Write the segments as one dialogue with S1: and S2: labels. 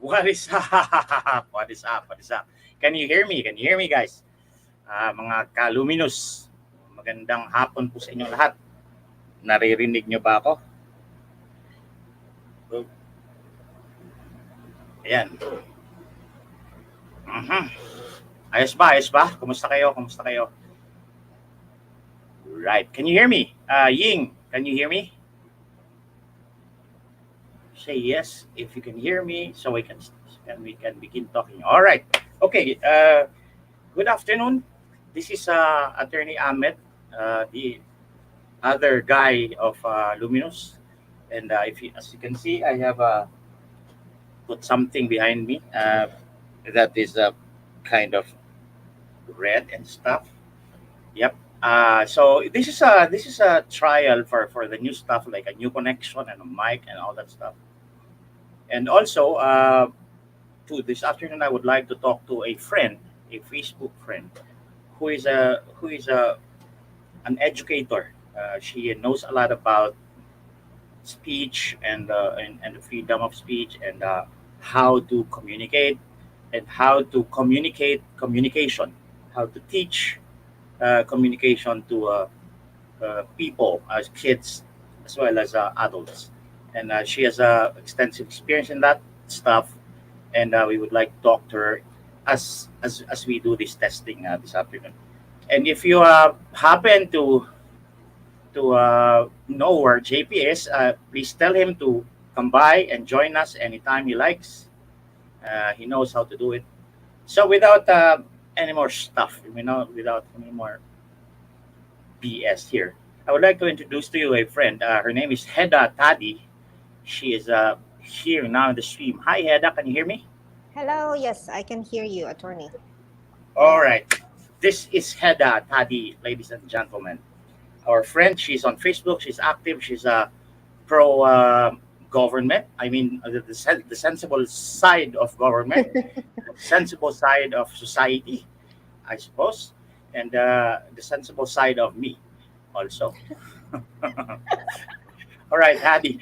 S1: What is up? What is up? What is up? Can you hear me? Can you hear me, guys? Mga ka-Luminous, magandang hapon po sa inyong lahat. Naririnig nyo ba ako? Ayan. Ayos ba? Ayos ba? Kumusta kayo? Kumusta kayo? Right. Can you hear me? Ying, can you hear me? Say yes if you can hear me so we can begin talking. All right. Okay. Good afternoon. This is Attorney Ahmed, the other guy of Luminous, and as you can see, I have put something behind me that is kind of red and stuff. Yep. So this is a trial for the new stuff, like a new connection and a mic and all that stuff. And also, to this afternoon, I would like to talk to a friend, a Facebook friend, who is an educator. She knows a lot about speech and the freedom of speech and how to communicate and how to communicate communication, how to teach communication to people as kids as well as adults. And she has extensive experience in that stuff. And we would like to talk to her as we do this testing this afternoon. And if you happen to know where JP is, please tell him to come by and join us anytime he likes. He knows how to do it. So without any more stuff, without any more BS here, I would like to introduce to you a friend. Her name is Hedda Tady. She is here now in the stream. Hi, Hedda. Can you hear me?
S2: Hello. Yes, I can hear you, attorney.
S1: All right. This is Hedda Tady, ladies and gentlemen. Our friend, she's on Facebook. She's active. She's a pro government. I mean, the sensible side of government, sensible side of society, I suppose, and the sensible side of me also. All right, Hadi,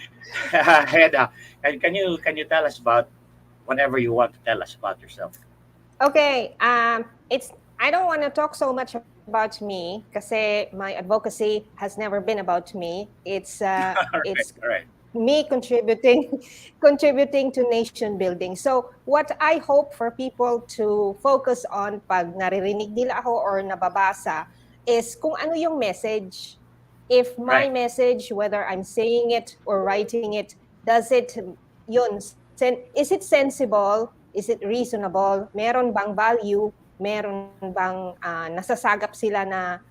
S1: Hedda, can you tell us about whatever you want to tell us about yourself?
S2: Okay. I don't want to talk so much about me because my advocacy has never been about me. It's
S1: All right.
S2: me contributing to nation building. So what I hope for people to focus on pag naririnig nila ako or nababasa is kung ano yung message. If my
S1: Right.
S2: message, whether I'm saying it or writing it, is it sensible? Is it reasonable? Meron bang value? Meron bang nasasagap sila na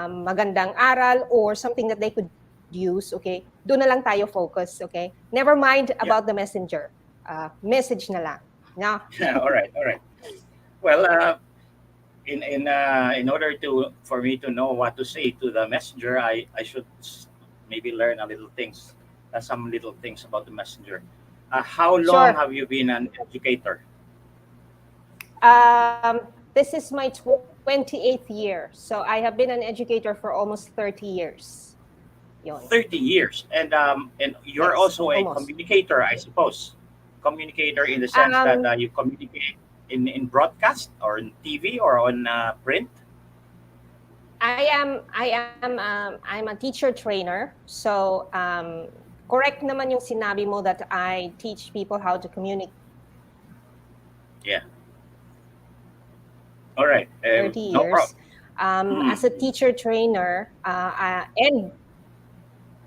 S2: magandang aral or something that they could use? Okay, doon na lang tayo focus. Okay, never mind about the messenger. Message na lang. No?
S1: Yeah, all right, all right. Well, in order for me to know what to say to the messenger, I should maybe learn some little things about the messenger. How long
S2: Sure.
S1: have you been an educator?
S2: This is my 28th year. So I have been an educator for almost 30 years. Yun.
S1: 30 years, and you're
S2: Yes,
S1: also a
S2: almost.
S1: communicator, I suppose. Communicator in the sense that you communicate in broadcast or in TV or on print.
S2: I'm a teacher trainer. So correct naman yung sinabi mo that I teach people how to communicate.
S1: Yeah. All right.
S2: 30
S1: No
S2: years
S1: problem.
S2: as a teacher trainer, and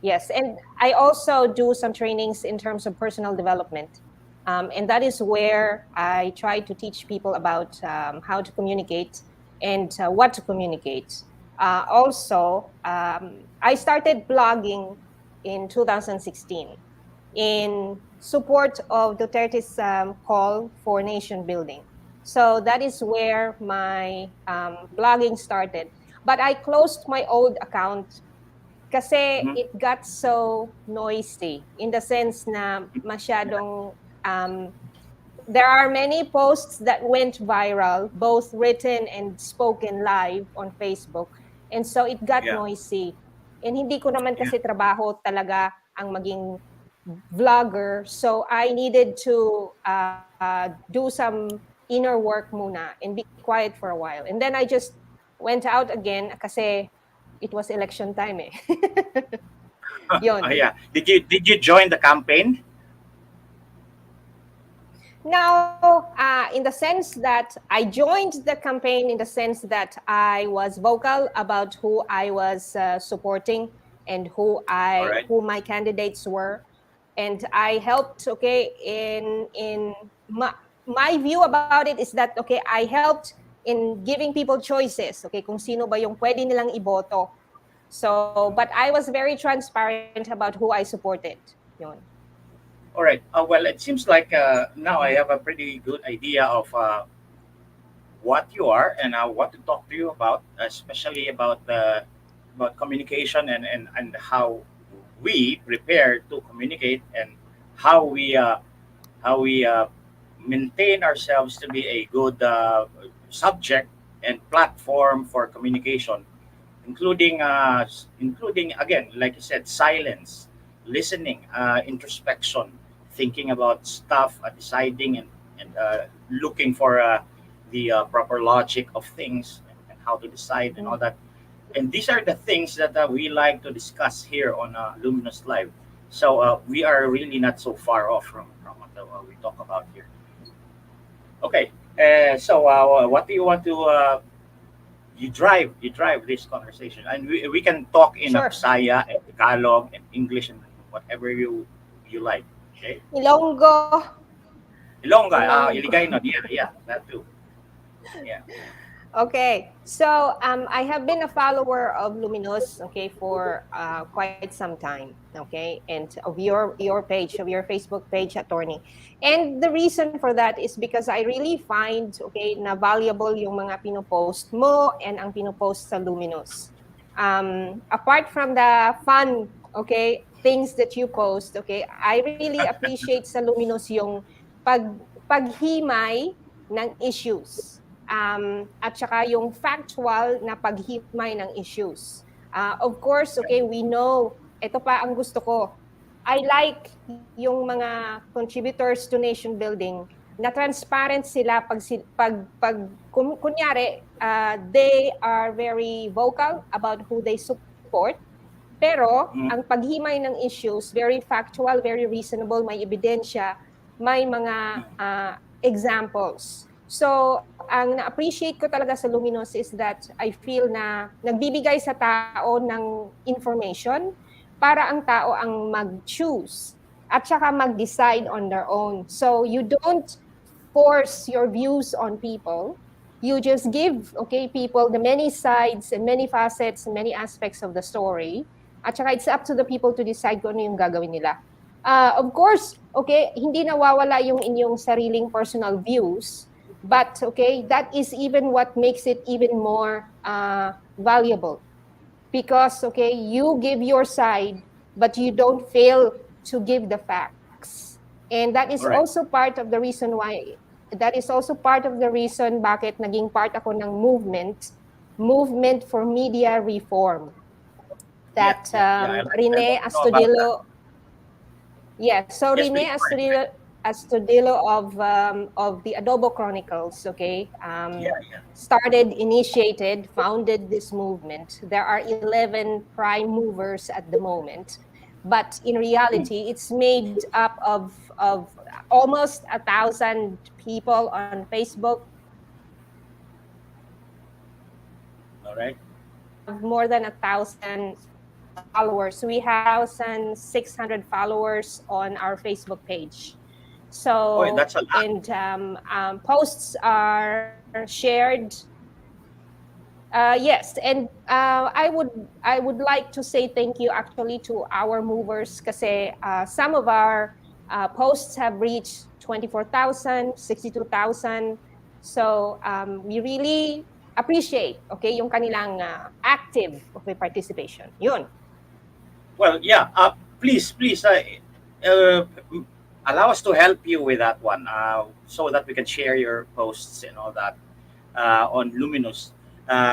S2: yes, and I also do some trainings in terms of personal development, and that is where I try to teach people about how to communicate and what to communicate. Also, I started blogging in 2016 in support of Duterte's call for nation building. So that is where my blogging started. But I closed my old account kasi it got so noisy in the sense na masyadong there are many posts that went viral, both written and spoken live on Facebook. And so it got
S1: Yeah.
S2: noisy. And hindi ko naman kasi trabaho talaga ang maging vlogger. So I needed to do some inner work muna and be quiet for a while. And then I just went out again kasi it was election time eh. Yun.
S1: Yeah. Did you join the campaign?
S2: Now, in the sense that I joined the campaign, in the sense that I was vocal about who I was supporting and
S1: All right.
S2: who my candidates were, and I helped. Okay, in my view about it is that okay, I helped in giving people choices. Okay, kung sino ba yung pwede nilang iboto. So, but I was very transparent about who I supported. Yun.
S1: All right. Well, it seems like now I have a pretty good idea of what you are and what to talk to you about, especially about communication and how we prepare to communicate and how we maintain ourselves to be a good subject and platform for communication, including again, like you said, silence, listening, introspection, thinking about stuff, deciding and looking for the proper logic of things and how to decide and all that. And these are the things that we like to discuss here on Luminous Live. So we are really not so far off from what we talk about here. Okay. So what do you want to you drive this conversation, and we can talk in a
S2: Sure.
S1: Bisaya and Tagalog and English and whatever you like. Okay.
S2: Ilonggo.
S1: Ilongga,
S2: Ilonggo.
S1: Iligay, no, yeah, that too. Yeah.
S2: Okay, so I have been a follower of Luminous, okay, for quite some time, okay, and of your page, of your Facebook page, attorney. And the reason for that is because I really find, okay, na valuable yung mga pinopost mo and ang pinopost sa Luminous. Apart from the fun, okay, things that you post, okay, I really appreciate sa Luminous yung paghimay ng issues. At saka yung factual na paghimay ng issues. Of course, okay, we know, ito pa ang gusto ko. I like yung mga contributors to nation building na transparent sila kunyari, they are very vocal about who they support, pero
S1: Mm.
S2: ang paghimay ng issues, very factual, very reasonable, may ebidensya, may mga examples. So, ang na-appreciate ko talaga sa Luminous is that I feel na nagbibigay sa tao ng information para ang tao ang mag-choose at saka mag-decide on their own. So, you don't force your views on people. You just give, okay, people the many sides and many facets and many aspects of the story. At saka it's up to the people to decide kung ano yung gagawin nila. Of course, okay, hindi nawawala yung inyong sariling personal views. But okay, that is even what makes it even more valuable, because okay, you give your side, but you don't fail to give the facts, and that is
S1: All right.
S2: also part of the reason why. That is also part of the reason bakit naging part ako ng movement for media reform.
S1: Yeah,
S2: That
S1: yeah. I
S2: Rene
S1: want to know about that.
S2: Astudillo. Yeah, so
S1: Yes,
S2: Rene
S1: please. Go ahead.
S2: Astudillo of the Adobo Chronicles, okay,
S1: Yeah, yeah.
S2: initiated, founded this movement. There are 11 prime movers at the moment, but in
S1: Mm.
S2: reality, it's made up of almost 1,000 people on Facebook.
S1: All right.
S2: Have more than 1,000 followers. We have 1,600 followers on our Facebook page.
S1: Oh,
S2: So,
S1: that's a lot.
S2: and posts are shared. Yes, and I would like to say thank you actually to our movers, kasi some of our posts have reached 24,000, 62,000. So we really appreciate, okay, yung kanilang active, okay, participation. Yun.
S1: Well, yeah. Please, uh, allow us to help you with that one, so that we can share your posts and all that on Luminous,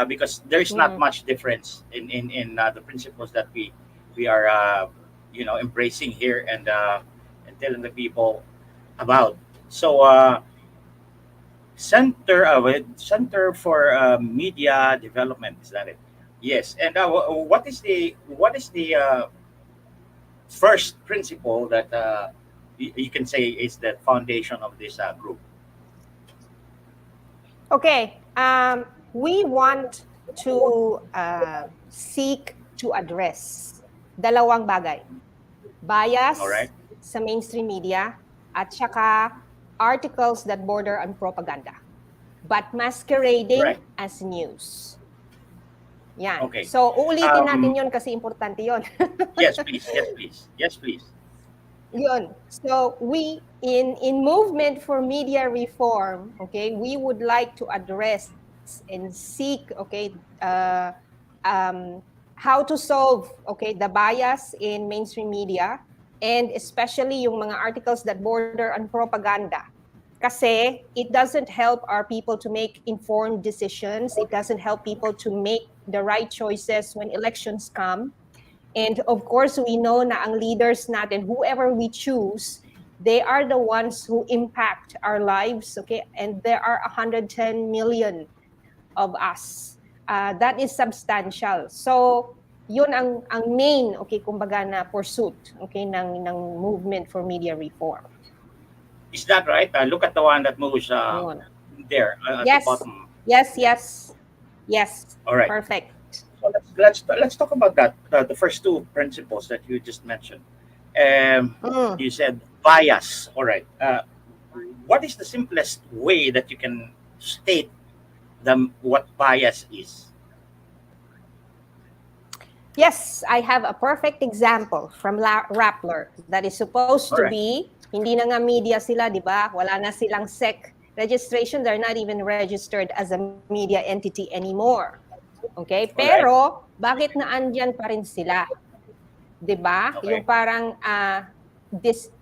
S1: because there is not
S2: Mm.
S1: much difference in the principles that we are embracing here and telling the people about. So Center for Media Development, is that it? Yes. And what is the first principle that you can say is the foundation of this group?
S2: Okay. We want to seek to address dalawang bagay.
S1: All
S2: Bias
S1: right.
S2: sa mainstream media at saka articles that border on propaganda but masquerading
S1: Right.
S2: as news. Yan.
S1: Okay.
S2: So, uulitin natin
S1: Um,
S2: yon kasi importante yon.
S1: yes, please. Yes, please. Yes, please.
S2: Yun. So, we, in Movement for Media Reform, okay, we would like to address and seek, okay, how to solve, okay, the bias in mainstream media and especially yung mga articles that border on propaganda. Kasi it doesn't help our people to make informed decisions. It doesn't help people to make the right choices when elections come. And of course, we know na ang leaders natin, whoever we choose, they are the ones who impact our lives, okay? And there are 110 million of us. That is substantial. So, yun ang main, okay, kumbaga na pursuit, okay, ng movement for media reform.
S1: Is that right? Look at the one that moves
S2: Yun.
S1: there at the
S2: Yes,
S1: bottom.
S2: yes, yes, yes.
S1: All right.
S2: Perfect.
S1: So let's talk about that. The first two principles that you just mentioned. You said bias. All right. What is the simplest way that you can state what bias is?
S2: Yes, I have a perfect example from Rappler that is supposed
S1: All
S2: to
S1: right.
S2: be, hindi na nga media sila, di ba? Wala na silang SEC registration. They're not even registered as a media entity anymore. Okay? Pero, bakit na andyan pa rin sila? Di ba?
S1: Okay.
S2: Yung parang,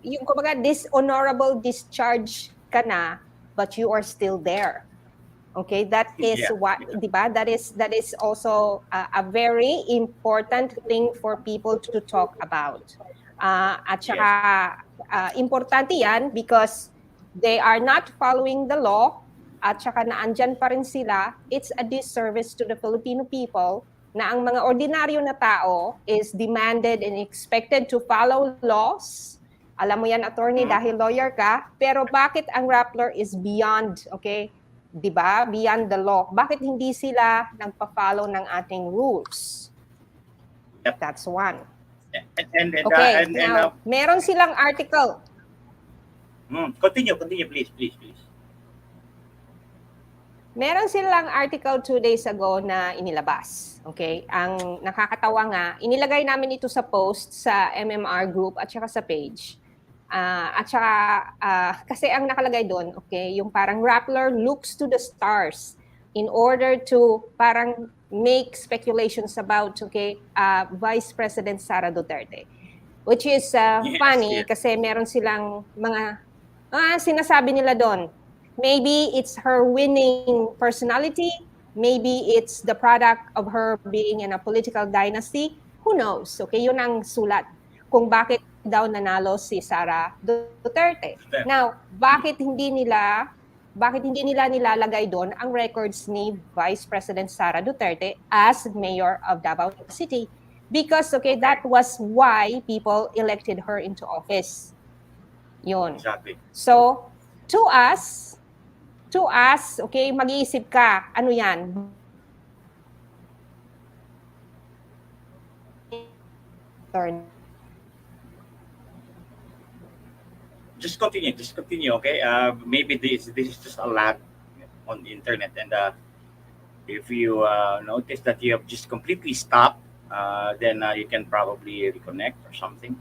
S2: yung kumbaga, dishonorable discharge ka na, but you are still there. Okay, that is
S1: Yeah.
S2: what, di ba? That is also a very important thing for people to talk about. At saka, importante yan because they are not following the law at saka naandyan pa rin sila. It's a disservice to the Filipino people na ang mga ordinaryo na tao is demanded and expected to follow laws. Alam mo yan, attorney, dahil lawyer ka. Pero bakit ang Rappler is beyond, okay, di ba? Beyond the law. Bakit hindi sila nagpa-follow ng ating rules?
S1: Yep.
S2: That's one.
S1: Okay.
S2: Now, meron silang article.
S1: Continue, please.
S2: Meron silang article 2 days ago na inilabas. Okay? Ang nakakatawa nga, inilagay namin ito sa post sa MMR group at saka sa page. At saka, kasi ang nakalagay doon, okay, yung parang Rappler looks to the stars in order to parang make speculations about, okay, Vice President Sara Duterte. Which is funny kasi meron silang mga sinasabi nila doon. Maybe it's her winning personality. Maybe it's the product of her being in a political dynasty. Who knows? Okay, yun ang sulat kung bakit daw nanalo si Sara Duterte. Now, bakit hindi nila nilalagay doon ang records ni Vice President Sara Duterte as mayor of Davao City? Because, okay, that was why people elected her into office. Yun.
S1: Exactly.
S2: So, to us, okay, mag-iisip ka, ano yan?
S1: Just continue, okay? Maybe this is just a lag on the internet, and if you notice that you have just completely stopped, then you can probably reconnect or something.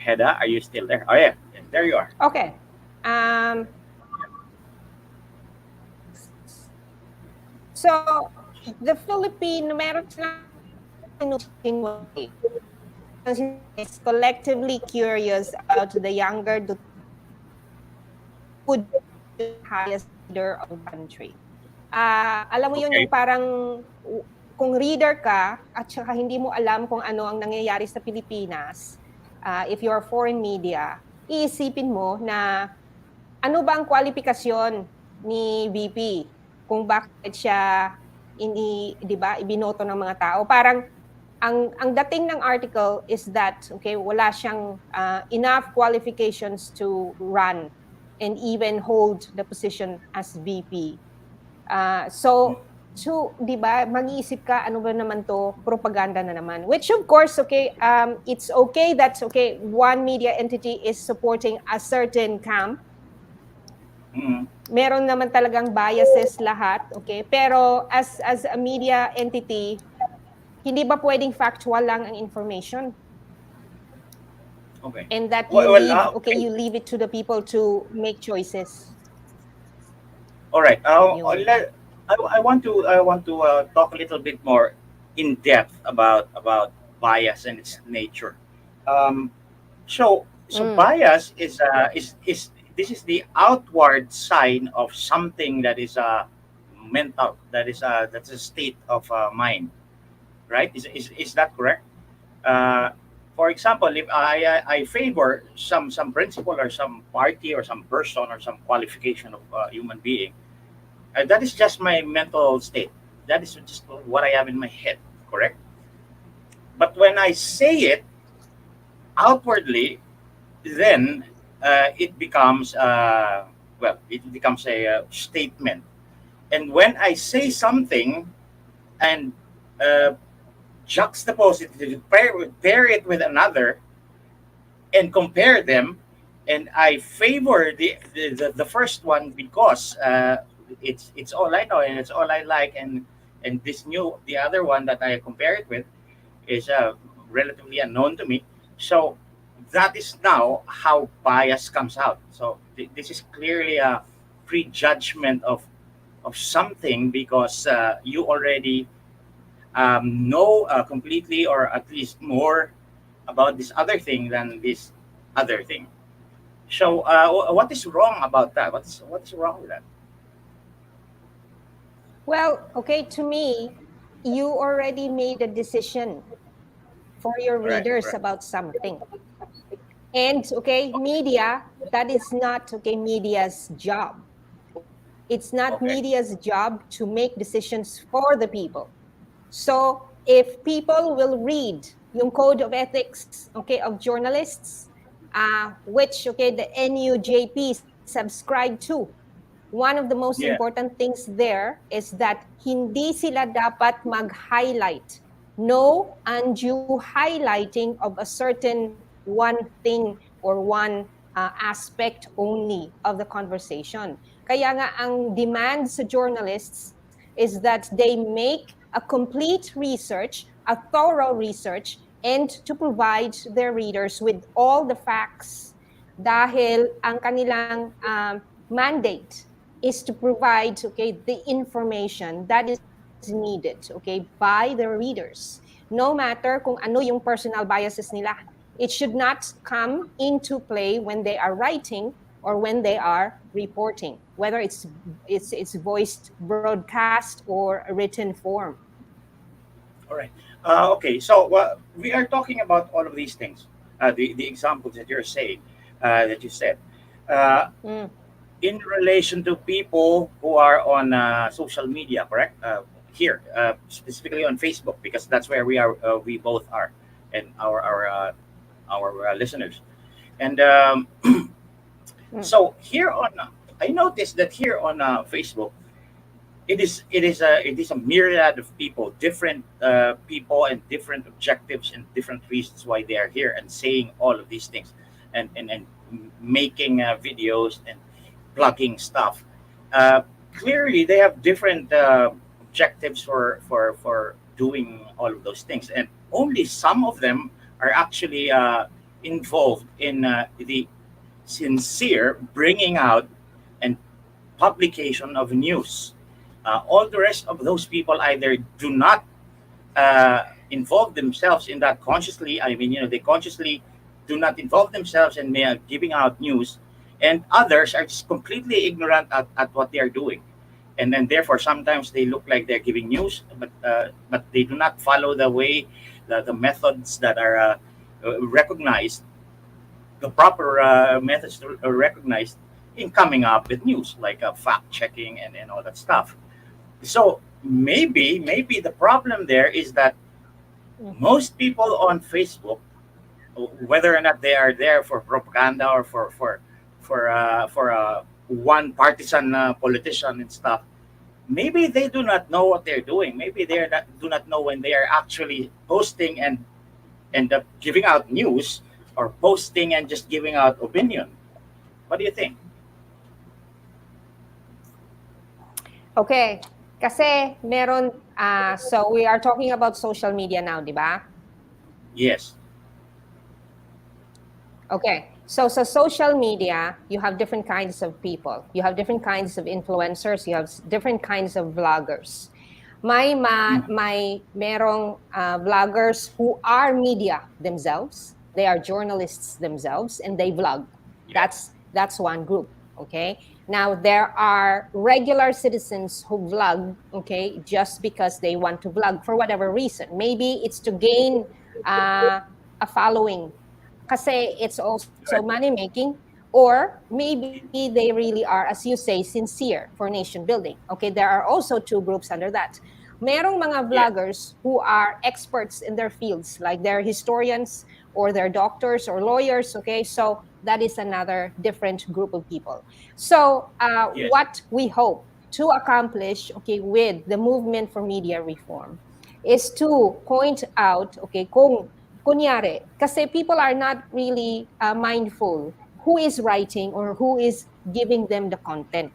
S1: Hedda, are you still there? Oh yeah, there you are.
S2: Okay. So, the Philippine, meron silang is collectively curious about the younger would be the highest leader of the country. Alam mo yun, yung parang kung reader ka at saka hindi mo alam kung ano ang nangyayari sa Pilipinas, if you're foreign media, iisipin mo na ano ba ang kwalifikasyon ni VP kung bakit siya 'di ba, ibinoto ng mga tao. Parang ang dating ng article is that okay, wala siyang enough qualifications to run and even hold the position as VP. So 'di ba, mag-iisip ka ano ba naman 'to, propaganda na naman. Which of course, okay, it's okay that okay, one media entity is supporting a certain camp. Meron naman talagang biases lahat, okay? Pero as a media entity, hindi ba pwedeng factual lang ang information?
S1: Okay.
S2: And that you
S1: Well,
S2: okay, you leave it to the people to make choices.
S1: All right.
S2: Yun.
S1: I want to talk a little bit more in depth about bias and its nature. So bias is this is the outward sign of something that is mental, that's a state of mind, right? Is that correct? Uh, for example, if I favor some principle or some party or some person or some qualification of human being, that is just my mental state. That is just what I have in my head, correct? But when I say it outwardly, then it becomes it becomes a statement. And when I say something and uh, juxtapose it, pair it with another, and compare them, and I favor the first one because it's all I know and it's all I like, and the other one that I compare it with is relatively unknown to me. So that is now how bias comes out. So this is clearly a prejudgment of something because you already know completely or at least more about this other thing than this other thing. So what is wrong about that? What's wrong with that?
S2: Well, okay, to me, you already made a decision for your
S1: Right,
S2: readers
S1: right.
S2: about something. And okay, media, that is not okay media's job. It's not
S1: Okay.
S2: media's job to make decisions for the people. So if people will read yung code of ethics, okay, of journalists, which okay the NUJP subscribe to, one of the most
S1: Yeah.
S2: important things there is that hindi sila dapat mag-highlight. No undue highlighting of a certain one thing or one aspect only of the conversation. Kaya nga ang demand sa journalists is that they make a complete research, a thorough research, and to provide their readers with all the facts dahil ang kanilang mandate is to provide okay the information that is needed okay by their readers, no matter kung ano yung personal biases nila. It should not come into play when they are writing or when they are reporting, whether it's voiced broadcast or a written form.
S1: All right. Okay. So we are talking about all of these things. The examples that you're saying, that you said, uh,
S2: Mm.
S1: in relation to people who are on social media, correct? Here, specifically on Facebook, because that's where we are. We both are, and our listeners. And
S2: Mm.
S1: so here on, I noticed that here on Facebook, it is a myriad of people, different people, and different objectives and different reasons why they are here and saying all of these things, and making videos and plugging stuff. Uh, Clearly, they have different objectives for doing all of those things, and only some of them are actually involved in the sincere bringing out and publication of news. All the rest of those people either do not involve themselves in that consciously. I mean, they consciously do not involve themselves in giving out news, and others are just completely ignorant at what they are doing. and then therefore sometimes they look like they're giving news, but they do not follow the way, the methods that are recognized, the proper methods to recognized in coming up with news, like fact checking and all that stuff. So maybe the problem there is that
S2: Mhm.
S1: most people on Facebook, whether or not they are there for propaganda or for one partisan politician and stuff, maybe they do not know what they're doing. Maybe do not know when they are actually posting and giving out news, or posting and just giving out opinion. What do you think?
S2: Okay. Kasi meron, so we are talking about social media now, di ba?
S1: Yes.
S2: Okay. So social media, you have different kinds of people. You have different kinds of influencers. You have different kinds of vloggers.
S1: Mm.
S2: May merong vloggers who are media themselves. They are journalists themselves and they vlog.
S1: Yes.
S2: That's one group. Okay. Now there are regular citizens who vlog. Okay, just because they want to vlog for whatever reason. Maybe it's to gain a following kasi it's also
S1: Right.
S2: money making, or maybe they really are, as you say, sincere for nation building. Okay, there are also two groups under that. Merong mga
S1: Yes.
S2: vloggers who are experts in their fields, like they're historians or they're doctors or lawyers. Okay, so that is another different group of people. So
S1: Yes.
S2: what we hope to accomplish, okay, with the movement for media reform is to point out, okay, kung kunyari, kasi people are not really mindful who is writing or who is giving them the content.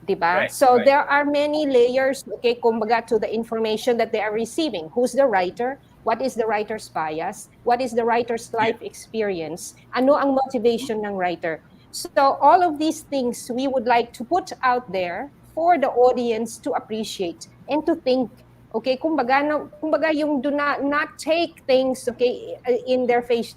S2: Diba?
S1: Right.
S2: So
S1: Right.
S2: there are many layers, okay, kumbaga, to the information that they are receiving. Who's the writer? What is the writer's bias? What is the writer's
S1: Yeah.
S2: life experience? Ano ang motivation ng writer? So all of these things we would like to put out there for the audience to appreciate and to think. Okay, kumbaga, no, kumbaga yung do not take things, okay, in their face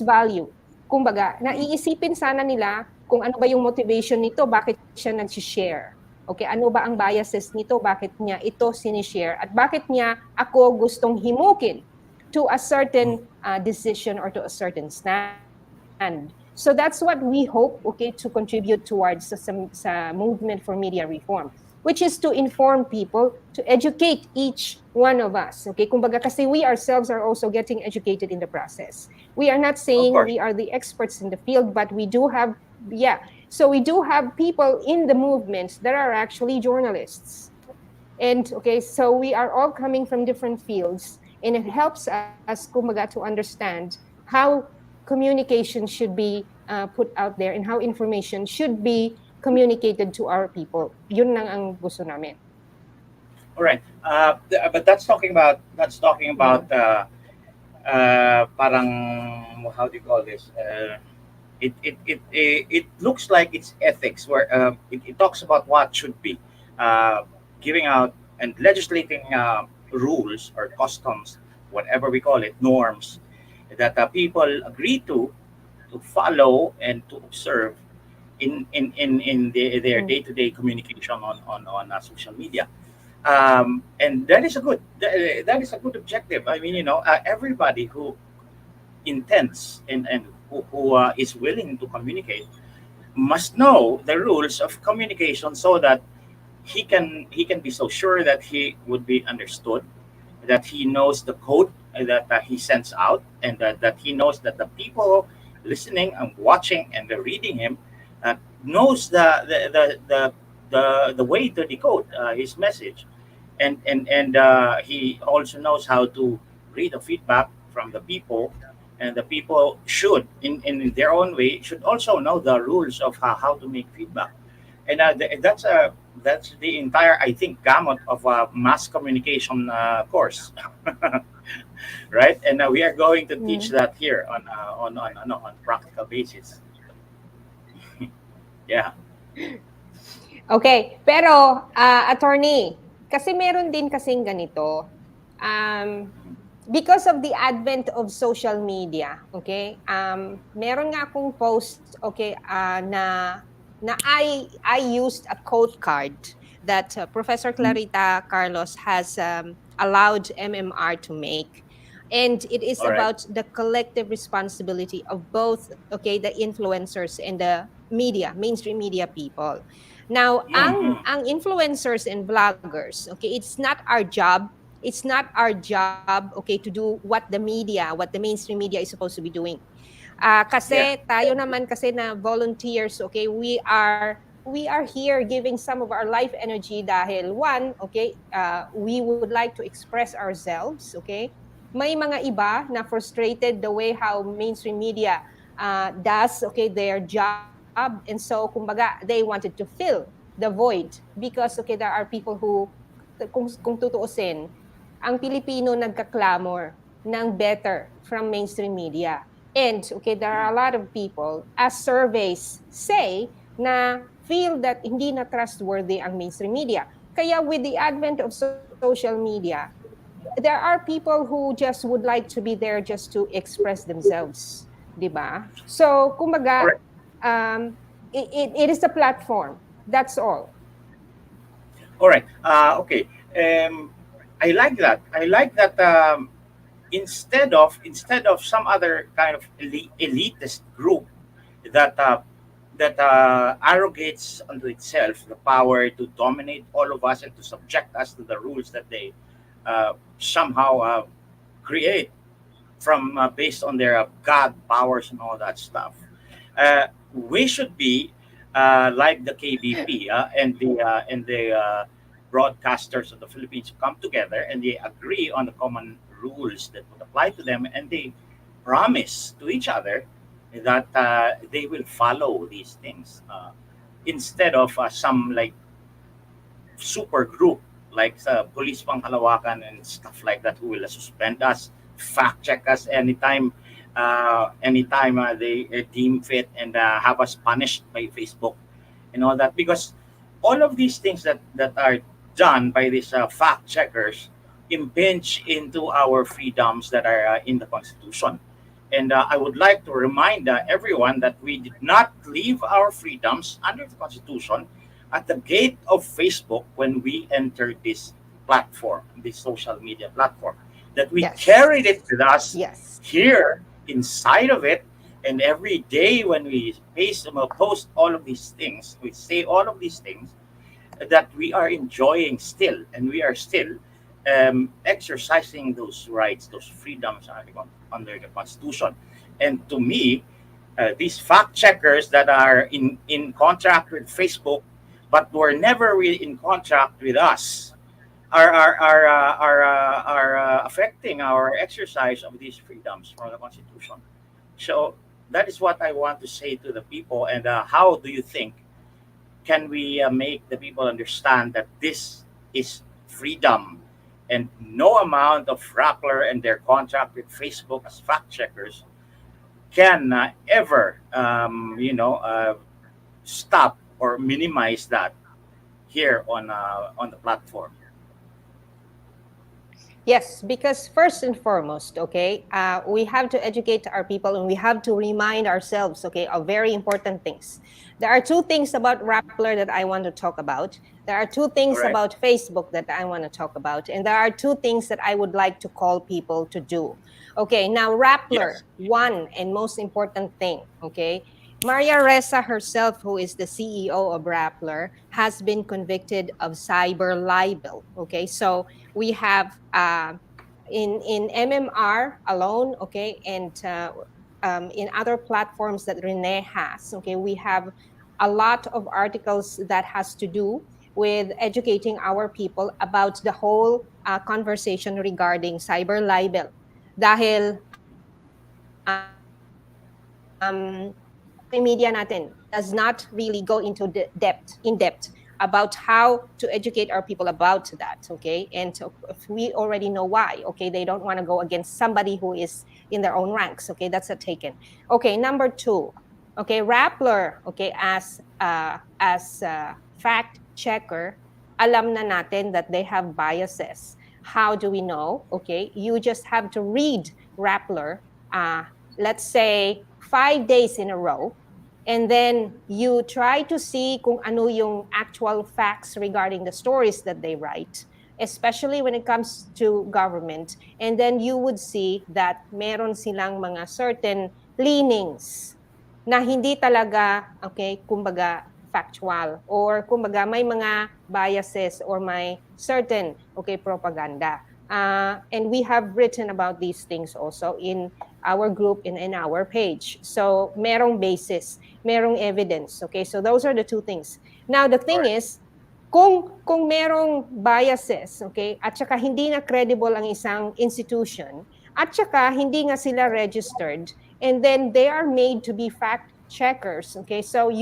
S2: value. Kumbaga,
S1: Mm.
S2: naiisipin sana nila kung ano ba yung motivation nito, bakit siya nag-share. Okay, ano ba ang biases nito, bakit niya ito sinishare, at bakit niya ako gustong himukin to a certain decision or to a certain stand. So that's what we hope, okay, to contribute towards sa movement for media reform, which is to inform people, to educate each one of us. Okay, kumbaga kasi we ourselves are also getting educated in the process. We are not
S1: Of
S2: saying
S1: course.
S2: we are the experts in the field, but we do have, yeah. So we do have people in the movement that are actually journalists. And okay, so we are all coming from different fields, and it helps us, kumbaga, to understand how communication should be put out there and how information should be communicated to our people. Yun lang ang gusto namin.
S1: All right. But that's talking about
S2: Mm.
S1: parang, how do you call this? It looks like it's ethics, where it talks about what should be uh, giving out and legislating rules or customs, whatever we call it, norms that people agree to follow and to observe in their
S2: Mm.
S1: day-to-day communication on social media. And that is a good objective. I mean, everybody who intends and who is willing to communicate must know the rules of communication, so that he can be so sure that he would be understood, that he knows the code that he sends out, and that he knows that the people listening and watching and reading him knows the way to decode his message, and he also knows how to read the feedback from the people, and the people should in their own way should also know the rules of how to make feedback. And that's the entire, I think, gamut of a mass communication course. Right? And we are going to teach
S2: Mm.
S1: that here on practical basis. Yeah.
S2: Okay, pero attorney, kasi meron din kasing ganito. Because of the advent of social media, okay? Meron nga akong post, okay, na na I used a quote card that Professor
S1: Mm.
S2: Clarita Carlos has allowed MMR to make. And it is
S1: All right.
S2: about the collective responsibility of both, okay, the influencers and the media, mainstream media people. Now,
S1: Mm-hmm.
S2: ang influencers and vloggers, okay, it's not our job. It's not our job, okay, to do what the media, what the mainstream media is supposed to be doing.
S1: Yeah.
S2: Kasi tayo naman kasi na volunteers, okay, we are here giving some of our life energy dahil one, okay, we would like to express ourselves, okay? May mga iba na frustrated the way how mainstream media does, okay, their job. And so, kumbaga, they wanted to fill the void because, okay, there are people who, kung tutuusin, ang Pilipino nagka-clamor ng better from mainstream media. And okay, there are a lot of people, as surveys say, na feel that hindi na trustworthy ang mainstream media. Kaya with the advent of social media, there are people who just would like to be there just to express themselves, 'di ba? So,
S1: All
S2: kumbaga,
S1: right.
S2: it is a platform. That's all.
S1: All right. Okay. I like that. I like that. Instead of some other kind of elitist group that arrogates unto itself the power to dominate all of us and to subject us to the rules that they somehow create from based on their god powers and all that stuff. We should be like the KBP and the broadcasters of the Philippines come together and they agree on the common rules that would apply to them, and they promise to each other that they will follow these things instead of some like super group like Police Pangkalawakan and stuff like that who will suspend us, fact check us anytime they deem fit, and have us punished by Facebook and all that, because all of these things that are done by these fact checkers impinge into our freedoms that are in the Constitution. And I would like to remind everyone that we did not leave our freedoms under the Constitution at the gate of Facebook when we entered this platform, this social media platform, that we carried it
S2: Yes.
S1: with us
S2: Yes.
S1: here inside of it. And every day when we post all of these things, we say all of these things that we are enjoying still, and we are still exercising those rights, those freedoms under the Constitution. And to me, these fact checkers that are in contract with Facebook, but were never really in contract with us, are affecting our exercise of these freedoms from the Constitution. So that is what I want to say to the people. And how do you think can we make the people understand that this is freedom, and no amount of Rappler and their contract with Facebook as fact checkers can ever, stop or minimize that here on the platform.
S2: Yes, because first and foremost, okay, we have to educate our people and we have to remind ourselves, okay, of very important things. There are two things about Rappler that I want to talk about. There are two
S1: All
S2: things
S1: right.
S2: about Facebook that I want to talk about. And there are two things that I would like to call people to do. Okay, now
S1: Yes.
S2: Rappler, one and most important thing, okay, Maria Ressa herself, who is the CEO of Rappler, has been convicted of cyber libel. Okay, so we have in MMR alone, okay, and in other platforms that Renee has, okay, we have a lot of articles that has to do with educating our people about the whole conversation regarding cyber libel. Dahil mainstream media natin does not really go into in depth about how to educate our people about that, okay? And so if we already know why, okay, they don't want to go against somebody who is in their own ranks, okay? That's a taken. Okay, number two, okay, Rappler, okay, as fact checker, alam na natin that they have biases. How do we know? Okay, you just have to read Rappler, let's say 5 days in a row, And then you try to see kung ano yung actual facts regarding the stories that they write, especially when it comes to government. And then you would see that meron silang mga certain leanings na hindi talaga, okay, kumbaga factual, or kumbaga may mga biases or may certain, okay, propaganda. And we have written about these things also in our group and in our page. So merong basis, merong evidence. Okay, so those are the two things. Now the thing is, kung merong biases, okay, at saka hindi na credible ang isang institution, at saka hindi nga sila registered, and then they are made to be fact checkers. Okay, so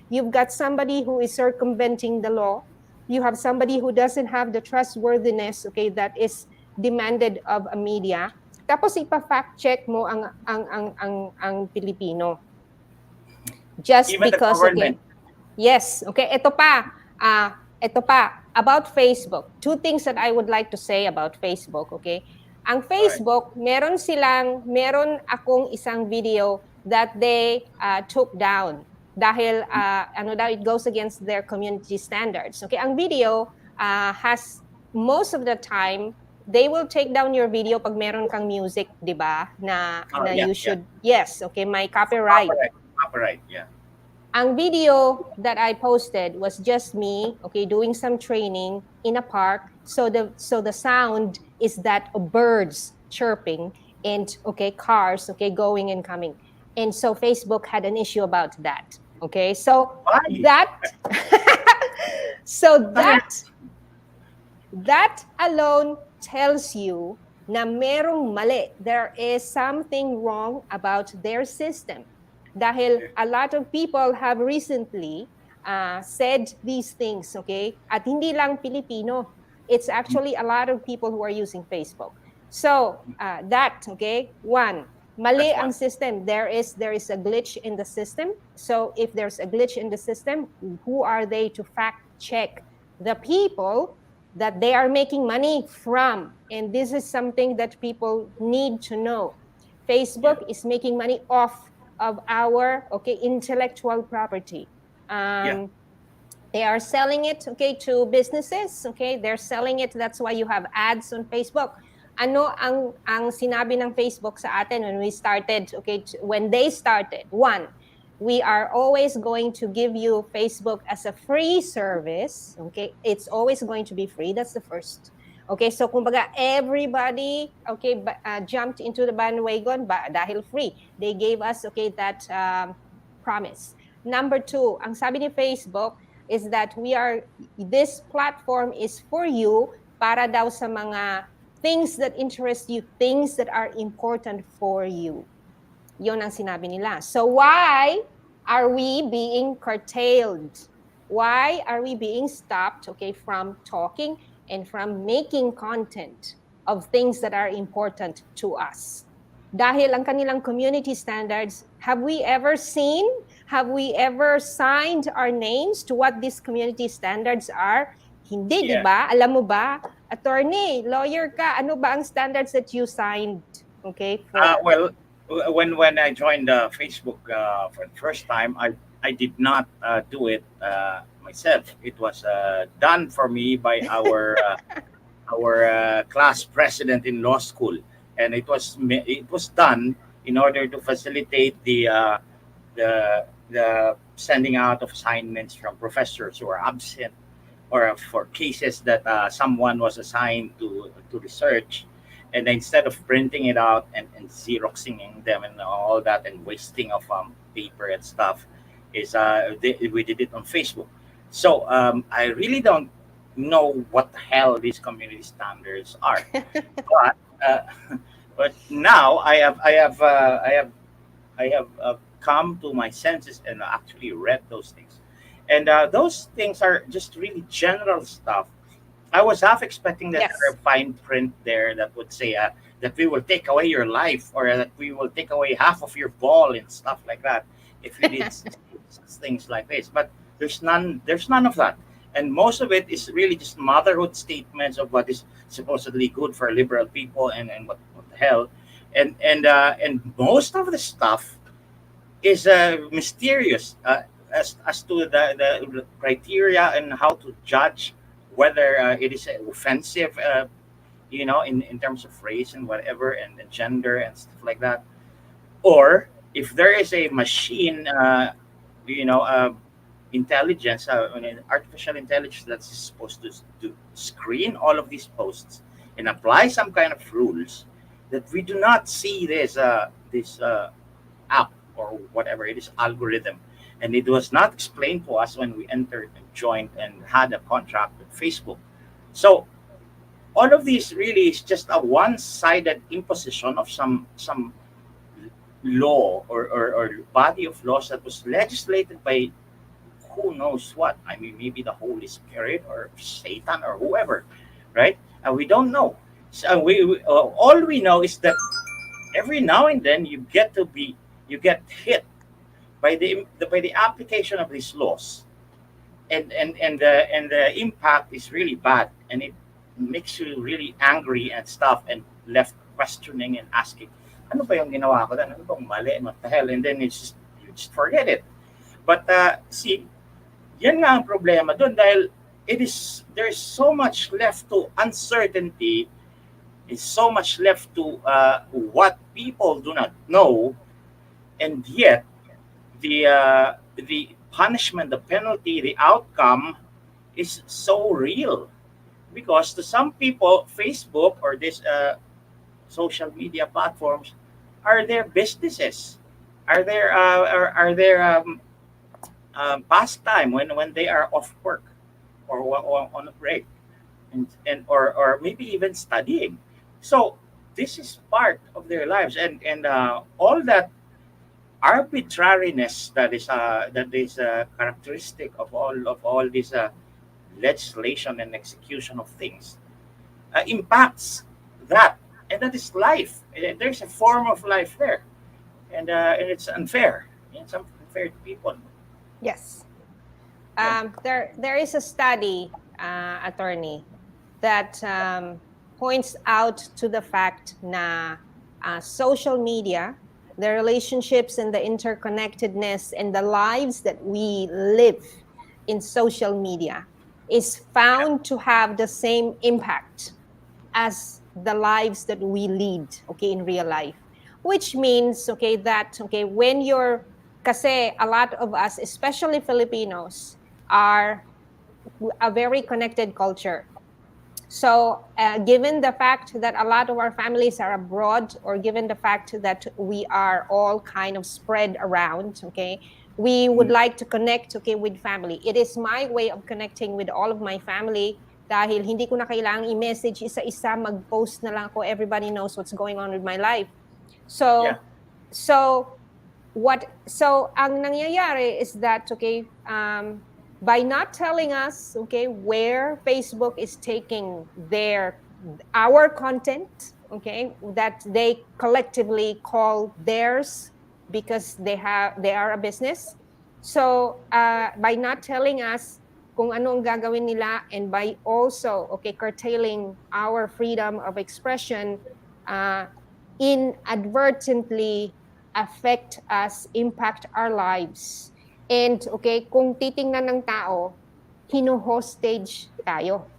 S2: you've got somebody who is circumventing the law. You have somebody who doesn't have the trustworthiness, okay, that is demanded of a media. Tapos ipa-fact check mo ang Pilipino. Just
S1: Even
S2: because,
S1: the government.
S2: okay. Yes, okay, ito pa about Facebook. Two things that I would like to say about Facebook, okay? Ang Facebook, meron akong isang video that they took down dahil it goes against their community standards. Okay, ang video has most of the time they will take down your video pag meron kang music, 'di ba? You should yes, okay, may copyright.
S1: Copyright, yeah.
S2: Ang video that I posted was just me, okay, doing some training in a park. So the sound is that of birds chirping and okay, cars, okay, going and coming. And so Facebook had an issue about that. Okay, so that alone tells you na merong mali. There is something wrong about their system. Dahil a lot of people have recently said these things, okay? At hindi lang Pilipino. It's actually a lot of people who are using Facebook. So, okay? One, mali ang system. There is a glitch in the system. So, if there's a glitch in the system, who are they to fact check the people that they are making money from? And this is something that people need to know. Facebook is making money off of our intellectual property. They are selling it to businesses. Okay, they're selling it. That's why you have ads on Facebook. Ano ang sinabi ng Facebook sa atin when we started? Okay, when they started, one, we are always going to give you Facebook as a free service. Okay, it's always going to be free. That's the first. Okay, so kumbaga everybody jumped into the bandwagon dahil free. They gave us that promise. Number two, ang sabi ni Facebook is that this platform is for you para daw sa mga things that interest you, things that are important for you. Yun ang sinabi nila. So why are we being curtailed? Why are we being stopped from talking and from making content of things that are important to us? Dahil ang kanilang community standards, have we ever signed our names to what these community standards are? Hindi, di ba? Alam mo ba? Attorney, lawyer ka, ano ba ang standards that you signed? Okay?
S1: Well, when I joined Facebook for the first time, I did not do it myself. It was done for me by our class president in law school, and it was done in order to facilitate the sending out of assignments from professors who are absent, or for cases that someone was assigned to research, and instead of printing it out and xeroxing them and all that and wasting of paper and stuff, we did it on Facebook. So I really don't know what the hell these community standards are, but now I have come to my senses and actually read those things, and those things are just really general stuff. I was half expecting that there are fine print there that would say that we will take away your life, or that we will take away half of your ball and stuff like that if you did things like this. But there's none of that, and most of it is really just motherhood statements of what is supposedly good for liberal people, and what the hell, and most of the stuff is mysterious as to the criteria and how to judge whether it is offensive, in terms of race and whatever, and gender and stuff like that, or if there is a machine, you know, intelligence, artificial intelligence that's supposed to screen all of these posts and apply some kind of rules that we do not see this app or whatever it is algorithm, and it was not explained to us when we entered and joined and had a contract with Facebook. So all of this really is just a one-sided imposition of some law or body of laws that was legislated by who knows what. I mean, maybe the Holy Spirit or Satan or whoever, right? We don't know. So all we know is that every now and then you get hit by the application of these laws, and the impact is really bad, and it makes you really angry and stuff, and left questioning and asking, ano ba yung ginawa ko? Ano bang mali? What the hell? And then you just forget it. But see, yan nga ang problema doon, dahil there's so much left to uncertainty, is so much left to what people do not know, and yet the punishment, the penalty, the outcome is so real, because to some people, Facebook or this social media platforms are their businesses, are their pastime when they are off work, or on a break, or maybe even studying. So this is part of their lives, and all that arbitrariness that is characteristic of all this legislation and execution of things impacts that, and that is life. There's a form of life there, and it's unfair. It's unfair to people.
S2: Yes.
S1: Yeah.
S2: There is a study, attorney, that points out to the fact na social media, the relationships and the interconnectedness and the lives that we live in social media is found to have the same impact as the lives that we lead, okay, in real life. Which means, okay, that, okay, when you're, kasi a lot of us, especially Filipinos, are a very connected culture. So, given the fact that a lot of our families are abroad, or given the fact that we are all kind of spread around, okay, we would like to connect, okay, with family. It is my way of connecting with all of my family, dahil hindi ko na kailangang i-message isa-isa, mag-post na lang ako, everybody knows what's going on with my life.
S1: Yeah.
S2: So ang nangyayari is that, okay, by not telling us, okay, where Facebook is taking our content, okay, that they collectively call theirs because they are a business. So by not telling us kung ano ang gagawin nila, and by also, okay, curtailing our freedom of expression, inadvertently affect us, impact our lives. And okay, kung titingnan ng tao, hino-hostage tayo.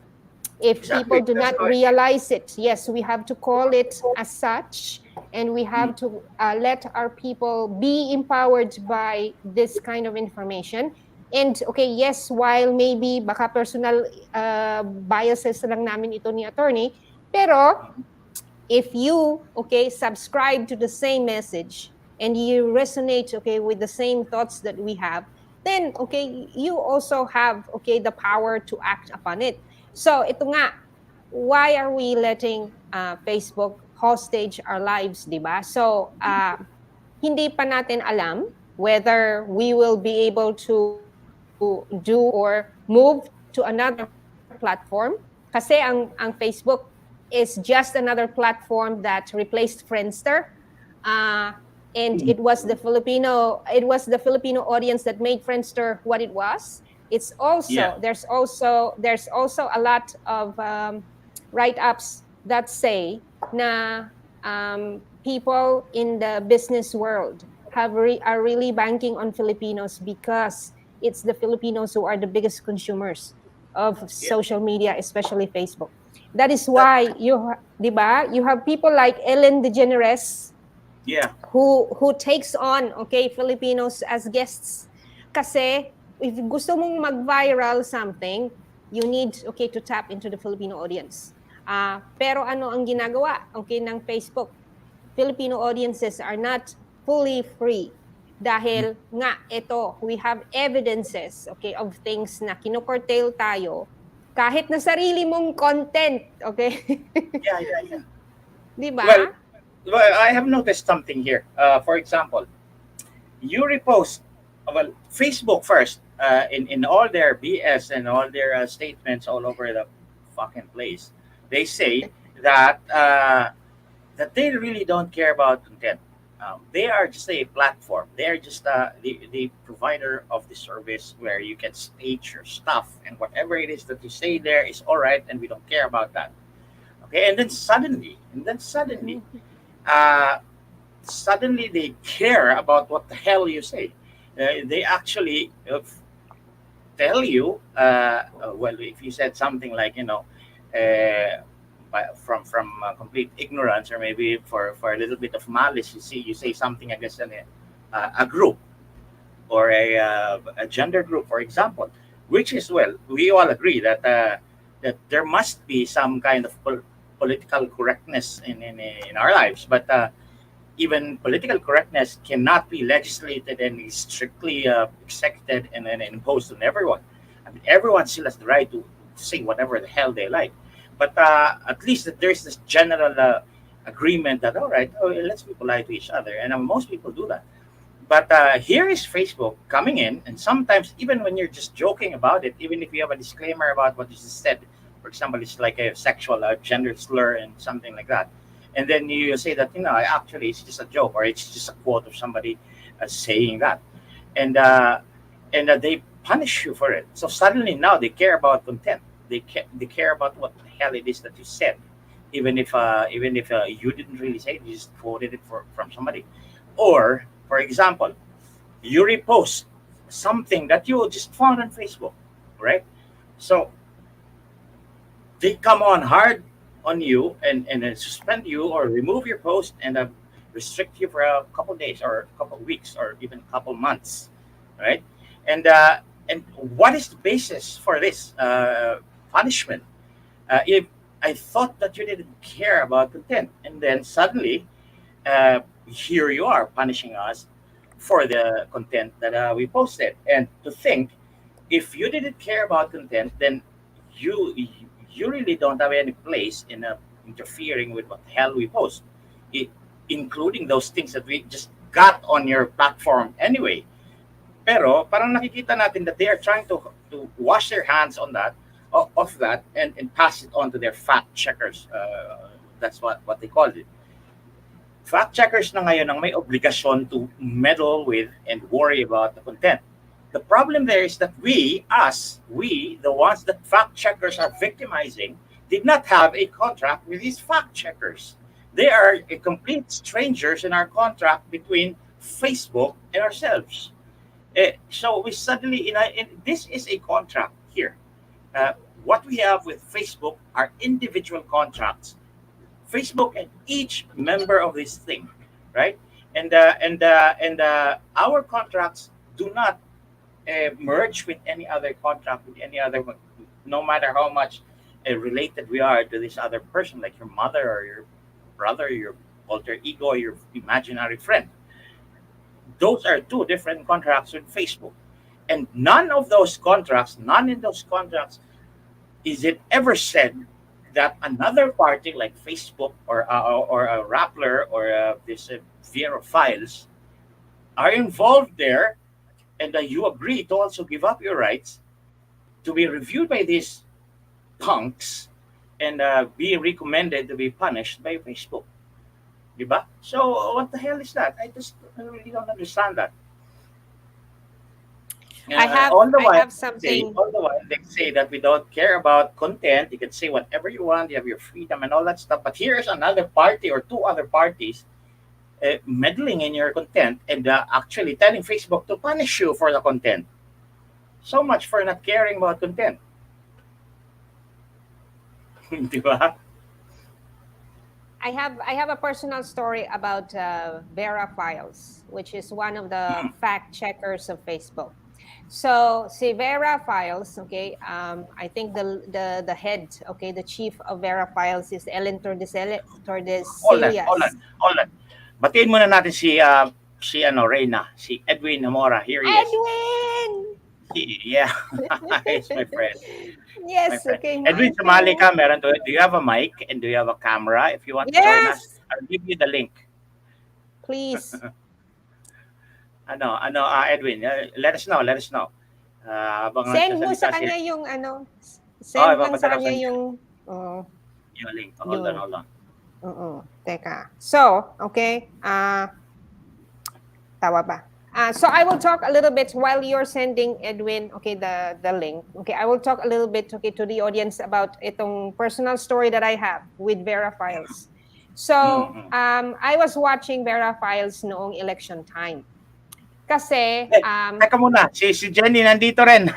S2: If
S1: Exactly.
S2: people do
S1: That's
S2: not
S1: correct.
S2: realize it, yes, we have to call it as such, and we have to let our people be empowered by this kind of information. And okay, yes, while maybe baka personal biases lang namin ito ni attorney, pero if you, okay, subscribe to the same message and you resonate, okay, with the same thoughts that we have, then okay, you also have, okay, the power to act upon it. So ito nga, why are we letting Facebook hostage our lives, di ba? So hindi pa natin alam whether we will be able to do or move to another platform, kasi ang Facebook is just another platform that replaced Friendster. And it was the Filipino audience that made Friendster what it was. It's also
S1: Yeah.
S2: there's also a lot of write-ups that say na people in the business world are really banking on Filipinos because it's the Filipinos who are the biggest consumers of
S1: Yeah,
S2: social media, especially Facebook. That is
S1: that,
S2: why di ba? You have people like Ellen DeGeneres
S1: yeah,
S2: who takes on, okay, Filipinos as guests. Kasi if gusto mong mag-viral something, you need, okay, to tap into the Filipino audience. Pero ano ang ginagawa, okay, ng Facebook? Filipino audiences are not fully free
S1: mm,
S2: dahil nga ito, we have evidences, okay, of things na kino-curtail tayo kahit na sarili mong content, okay?
S1: yeah, yeah, yeah.
S2: 'Di
S1: Well,
S2: ba?
S1: I have noticed something here. For example, you repost, well, Facebook first, in all their BS and all their statements all over the fucking place. They say that that they really don't care about content. They are just a platform. They are just the provider of the service where you can state your stuff, and whatever it is that you say there is all right, and we don't care about that. Okay,
S2: Mhm.
S1: uh, suddenly they care about what the hell you say. They actually tell you, well, if you said something like, from complete ignorance, or maybe for a little bit of malice, you say something against a group, or a gender group, for example, which is, well, we all agree that there must be some kind of political correctness in our lives, but even political correctness cannot be legislated and is strictly executed and imposed on everyone. I mean, everyone still has the right to say whatever the hell they like, but at least that there's this general agreement that, all right, oh, let's be polite to each other, and most people do that. But here is Facebook coming in, and sometimes even when you're just joking about it, even if you have a disclaimer about what you just said, for example, it's like a sexual gender slur and something like that, and then you say that, actually it's just a joke, or it's just a quote of somebody saying that, and they punish you for it. So suddenly now they care about content. They care about what the hell it is that you said, even if you didn't really say it, you just quoted it from somebody. Or, for example, you repost something that you just found on Facebook, right? So they come on hard on you, and then suspend you or remove your post, and restrict you for a couple days, or a couple weeks, or even a couple months, right? And what is the basis for this punishment? If I thought that you didn't care about content, and then suddenly here you are punishing us for the content that we posted. And to think, if you didn't care about content, then you you really don't have any place in interfering with what the hell we post, I including those things that we just got on your platform anyway. Pero parang nakikita natin that they are trying to wash their hands on that, of that, and pass it on to their fact checkers. That's what they call it. Fact checkers na ngayon ang may obligasyon to meddle with and worry about the content. The problem there is that we, the ones that fact checkers are victimizing, did not have a contract with these fact checkers. They are a complete strangers in our contract between Facebook and ourselves. So we suddenly, this is a contract here. Uh, what we have with Facebook are individual contracts. Facebook and each member of this thing, right? And our contracts do not merge with any other contract with any other one, no matter how much related we are to this other person, like your mother or your brother, your alter ego, or your imaginary friend. Those are two different contracts with Facebook, and none in those contracts is it ever said that another party like Facebook, or a Rappler, or this Vero Files are involved there, and that you agree to also give up your rights to be reviewed by these punks, and be recommended to be punished by Facebook. Diba? So what the hell is that? I really don't understand that. All the
S2: I
S1: while
S2: have
S1: say,
S2: something.
S1: all the while they say that we don't care about content. You can say whatever you want. You have your freedom and all that stuff. But here's another party, or two other parties, meddling in your content and actually telling Facebook to punish you for the content. So much for not caring about content. Di ba?
S2: I have a personal story about Vera Files, which is one of the fact checkers of Facebook. So si Vera Files, okay, I think the head, okay, the chief of Vera Files is Ellen
S1: Hold on,
S2: Tordesillas.
S1: hold on. Batiin muna natin si Reyna, si Edwin Namora. Here he is.
S2: Edwin!
S1: Yeah, he's my friend. My
S2: Yes,
S1: friend.
S2: okay,
S1: Edwin,
S2: mine
S1: sumali
S2: too.
S1: ka. Do you have a mic and do you have a camera? If you want to join us,
S2: Yes,
S1: I'll give you the link.
S2: please.
S1: Edwin, let us know, let us know. Habang
S2: Send mo sa
S1: nagsasalita
S2: kanya
S1: sila.
S2: yung ano,
S1: Oh,
S2: send lang sa
S1: ipapadala ko sa
S2: kanya
S1: inyo
S2: yung, oh,
S1: yung link. Hold on,
S2: yung,
S1: hold on.
S2: teka. So, okay, tawa ba? So I will talk a little bit while you're sending Edwin, okay, the link. Okay, I will talk a little bit, okay, to the audience about itong personal story that I have with Vera Files. So, I was watching Vera Files noong election time. Kasi,
S1: Teka muna, si Jenny nandito rin.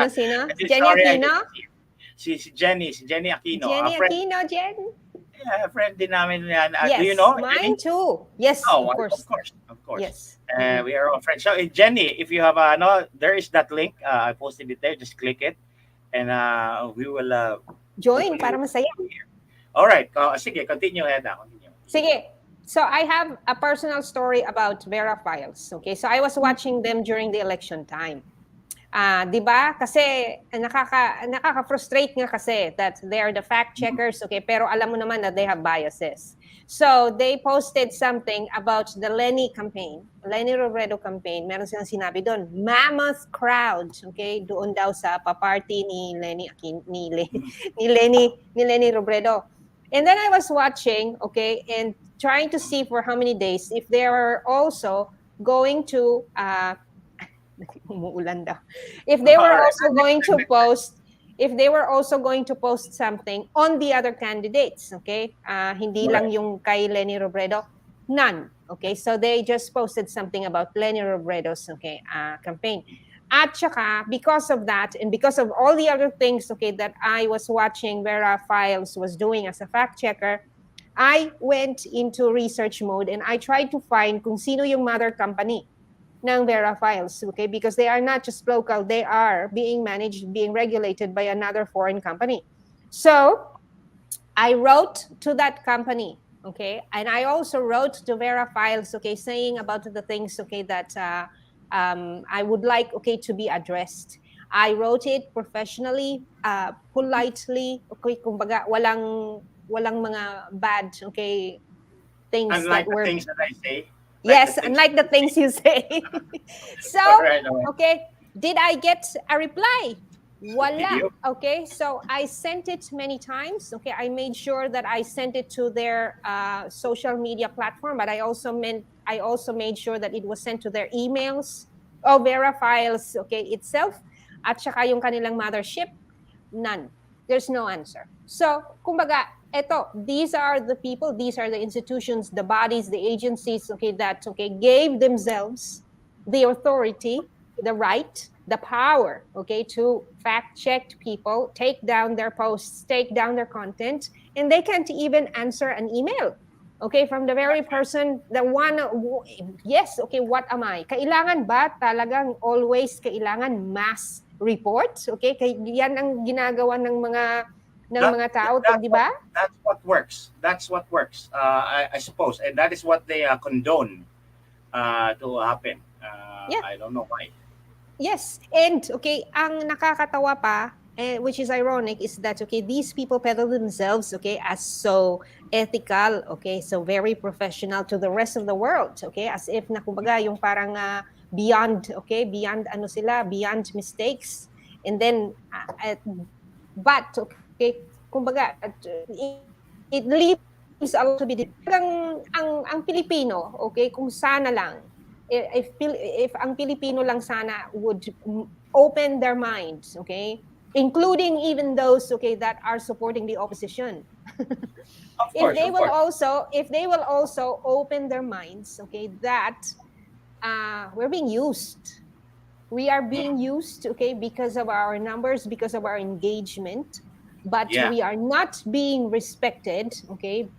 S2: sino?
S1: This
S2: Jenny
S1: story I
S2: Aquino?
S1: didn't see. Si Jenny Aquino.
S2: Jenny
S1: A friend,
S2: Aquino, Jen?
S1: yeah, friend din namin yan. Do
S2: Yes,
S1: you know
S2: mine
S1: Jenny?
S2: too. Yes,
S1: Oh,
S2: of course.
S1: of course.
S2: Yes.
S1: We are all friends. So, Jenny, if you have there is that link. I posted it there. Just click it, and we will
S2: Join
S1: hopefully
S2: para masaya.
S1: All right. Sige, continue, Hedda. Continue.
S2: Sige. So I have a personal story about Vera Files. Okay, so I was watching them during the election time. 'Di ba? Kasi nakaka-frustrate nga kasi that they are the fact checkers, okay, pero alam mo naman that they have biases. So they posted something about the Lenny campaign, Lenny Robredo campaign. Meron silang sinabi doon, mammoth crowd, okay, doon daw sa pa-party ni Lenny Robredo. And then I was watching, okay, and trying to see for how many days if they are also going to umuulan daw. If they were also going to post something on the other candidates, okay? Hindi lang yung kay Lenny Robredo, none. Okay, so they just posted something about Lenny Robredo's campaign. At saka, because of that, and because of all the other things, okay, that I was watching Vera Files was doing as a fact checker, I went into research mode and I tried to find kung sino yung mother company ng Vera Files, okay? Because they are not just local, they are being managed, being regulated by another foreign company. So, I wrote to that company, okay? And I also wrote to Vera Files, okay, saying about the things, okay, that I would like, okay, to be addressed. I wrote it professionally, politely, okay, kumbaga, walang mga bad, okay, things
S1: Unlike
S2: that were...
S1: the things that I say.
S2: Yes, unlike the things you say. So, okay, did I get a reply? Wala. Okay, so I sent it many times. Okay, I made sure that I sent it to their social media platform, but I also made sure that it was sent to their emails, Vera Files, okay, itself, at saka yung kanilang mothership, none. There's no answer. So, kumbaga, these are the people, these are the institutions, the bodies, the agencies, okay, that gave themselves the authority, the right, the power, okay, to fact check people, take down their posts, take down their content, and they can't even answer an email, okay, from the very person, the one, yes, okay, what am I? Kailangan ba talagang always kailangan mass report? Okay, yan ang ginagawa ng mga tao, di ba?
S1: That's what works. That's what works, I suppose. And that is what they condone to happen.
S2: Yeah.
S1: I don't know why.
S2: Yes. And, okay, ang nakakatawa pa, which is ironic, is that, okay, these people peddle themselves, okay, as so ethical, okay, so very professional to the rest of the world, okay, as if na kumbaga yung parang beyond, okay, beyond ano sila, beyond mistakes. And then, but, okay, kumbaga, it leaves a lot to be ang Pilipino, okay, kung sana lang, if ang Pilipino lang sana would open their minds, okay, including even those, okay, that are supporting the opposition.
S1: Of course, of course.
S2: If they will also open their minds, okay, that we're being used. We are being used, okay, because of our numbers, because of our engagement, but
S1: Yeah.
S2: we are not being respected, okay,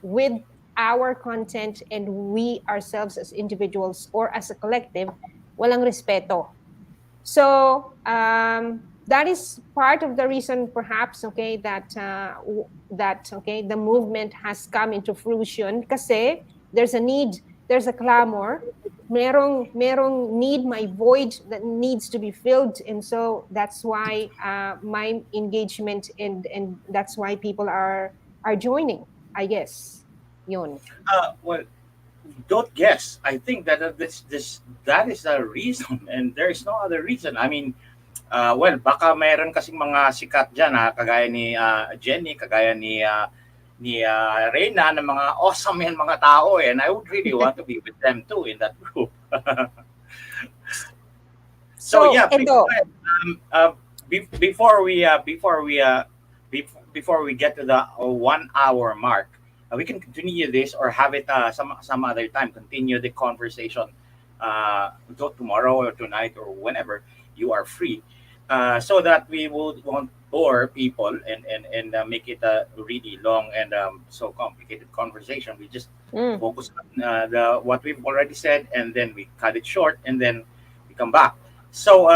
S2: with our content, and we ourselves as individuals or as a collective, walang respeto. So that is part of the reason, perhaps, okay, that okay, the movement has come into fruition. Kasi there's a need, there's a clamor, merong need, my void that needs to be filled, and so that's why my engagement, and that's why people are joining. I guess, yun.
S1: Well, don't guess. I think that this that is the reason, and there is no other reason. I mean, well, baka meron kasing mga sikat diyan, kagaya ni Jenny, kagaya ni Reyna, ng mga awesome yan mga tao, and I would really want to be with them too in that group. So yeah, please
S2: ito,
S1: go ahead. Before we get to the 1 hour mark, we can continue this or have it some other time. Continue the conversation tomorrow or tonight or whenever you are free, so that we won't bore people and make it a really long and so complicated conversation. We just focus on the what we've already said, and then we cut it short, and then we come back. So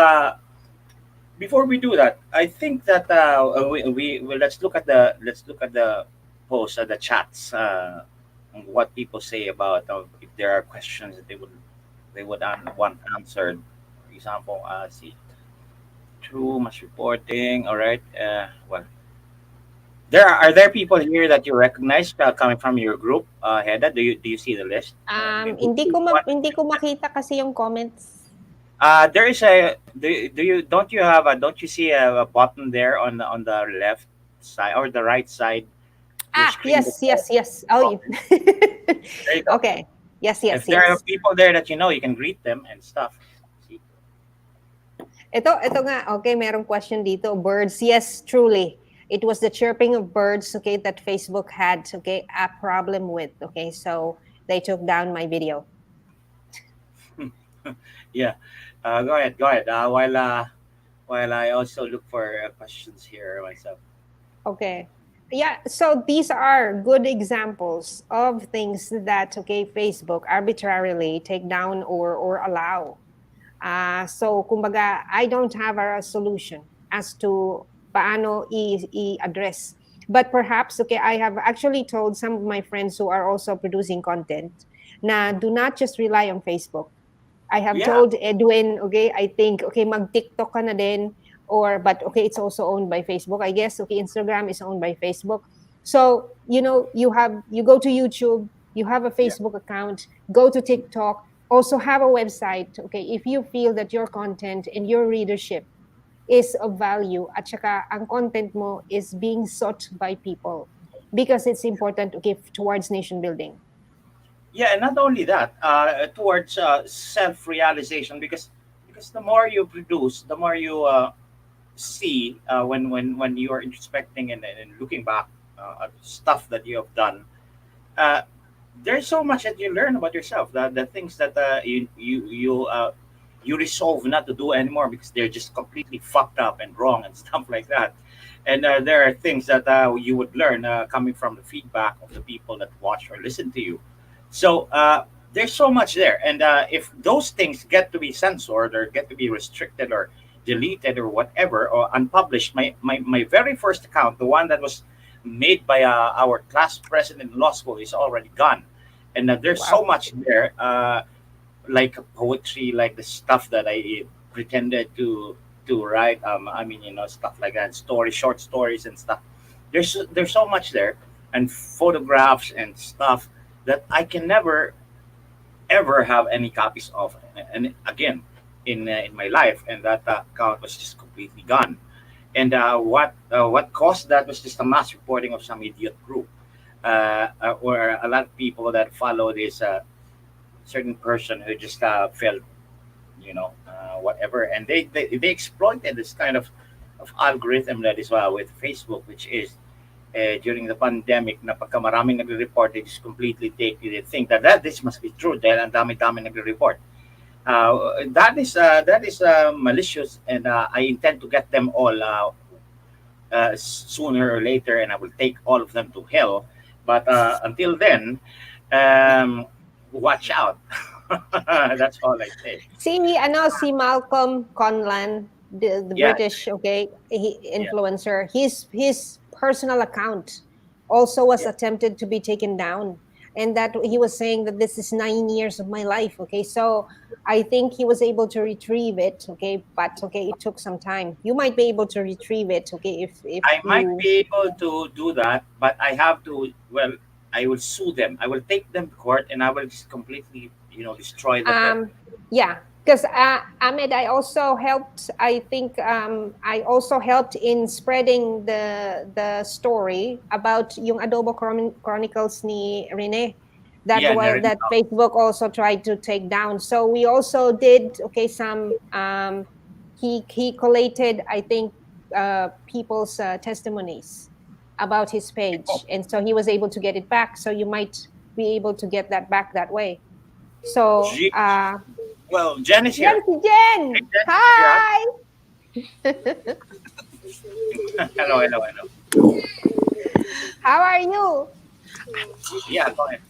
S1: before we do that, I think that let's look at the posts, the chats, on what people say about if there are questions that they would want answered. For example, see, true much reporting. All right. Well, are there people here that you recognize coming from your group, Hedda? Do you see the list?
S2: Hindi ko makita kasi yung comments.
S1: There is a don't you see a button there on the left side or the right side?
S2: Yes. Oh,
S1: there you go.
S2: okay. Yes.
S1: If there are people there that you can greet them and stuff. See?
S2: Ito nga, okay, merong question dito. Birds, yes, truly. It was the chirping of birds, okay, that Facebook had, okay, a problem with, okay, so they took down my video.
S1: Yeah, go ahead. While I also look for questions here myself.
S2: Okay. Yeah, so these are good examples of things that, okay, Facebook arbitrarily take down or allow. So, kumbaga, I don't have a solution as to paano i-address. But perhaps, okay, I have actually told some of my friends who are also producing content na do not just rely on Facebook. I have told Edwin, okay, I think, okay, mag-TikTok ka na din, but okay, it's also owned by Facebook. I guess, okay, Instagram is owned by Facebook. So, you go to YouTube, you have a Facebook account, go to TikTok, also have a website, okay, if you feel that your content and your readership is of value, at saka ang content mo is being sought by people because it's important, okay, towards nation building.
S1: Yeah, and not only that, towards self-realization, because the more you produce, the more you see when you are introspecting and looking back at stuff that you have done. There's so much that you learn about yourself. The things that you resolve not to do anymore because they're just completely fucked up and wrong and stuff like that. And there are things that you would learn coming from the feedback of the people that watch or listen to you. So there's so much there, and if those things get to be censored or get to be restricted or deleted or whatever or unpublished, my very first account, the one that was made by our class president in law school, is already gone, and there's so much there, like poetry, like the stuff that I pretended to write. Stuff like that, short stories and stuff. There's so much there, and photographs and stuff that I can never ever have any copies of, and again in my life, and that account was just completely gone. And what caused that was just a mass reporting of some idiot group, or a lot of people that follow this certain person who just felt, whatever, and they exploited this kind of of algorithm that is with Facebook, which is during the pandemic na pagka maraming nagre-report, they just completely they think that this must be true dahil ang dami-dami nagre-report. That is malicious, and I intend to get them all sooner or later, and I will take all of them to hell. But until then, um, watch out. That's all I say.
S2: Si Malcolm Conlan, the
S1: Yeah,
S2: British, okay,
S1: yeah,
S2: influencer, his personal account also was
S1: yeah.
S2: attempted to be taken down. And that he was saying that this is 9 years of my life. Okay. So I think he was able to retrieve it. Okay. But okay, it took some time. You might be able to retrieve it. Okay. If
S1: I might
S2: you
S1: be able to do that, but I have to. Well, I will sue them. I will take them to court, and I will just completely, destroy the web.
S2: Um, yeah, because Ahmed, I think I also helped in spreading the story about yung Adobo Chronicles ni Rene.
S1: Yeah,
S2: That Facebook also tried to take down. So we also did some. He collated, I think, people's testimonies about his page, and so he was able to get it back. So you might be able to get that back that way. So,
S1: Gee, well, Jen is
S2: yan
S1: here.
S2: si Jen!
S1: Hey, Jen, if you're on.
S2: Hi!
S1: Hello, hello, hello.
S2: How are you?
S1: Yeah, go ahead.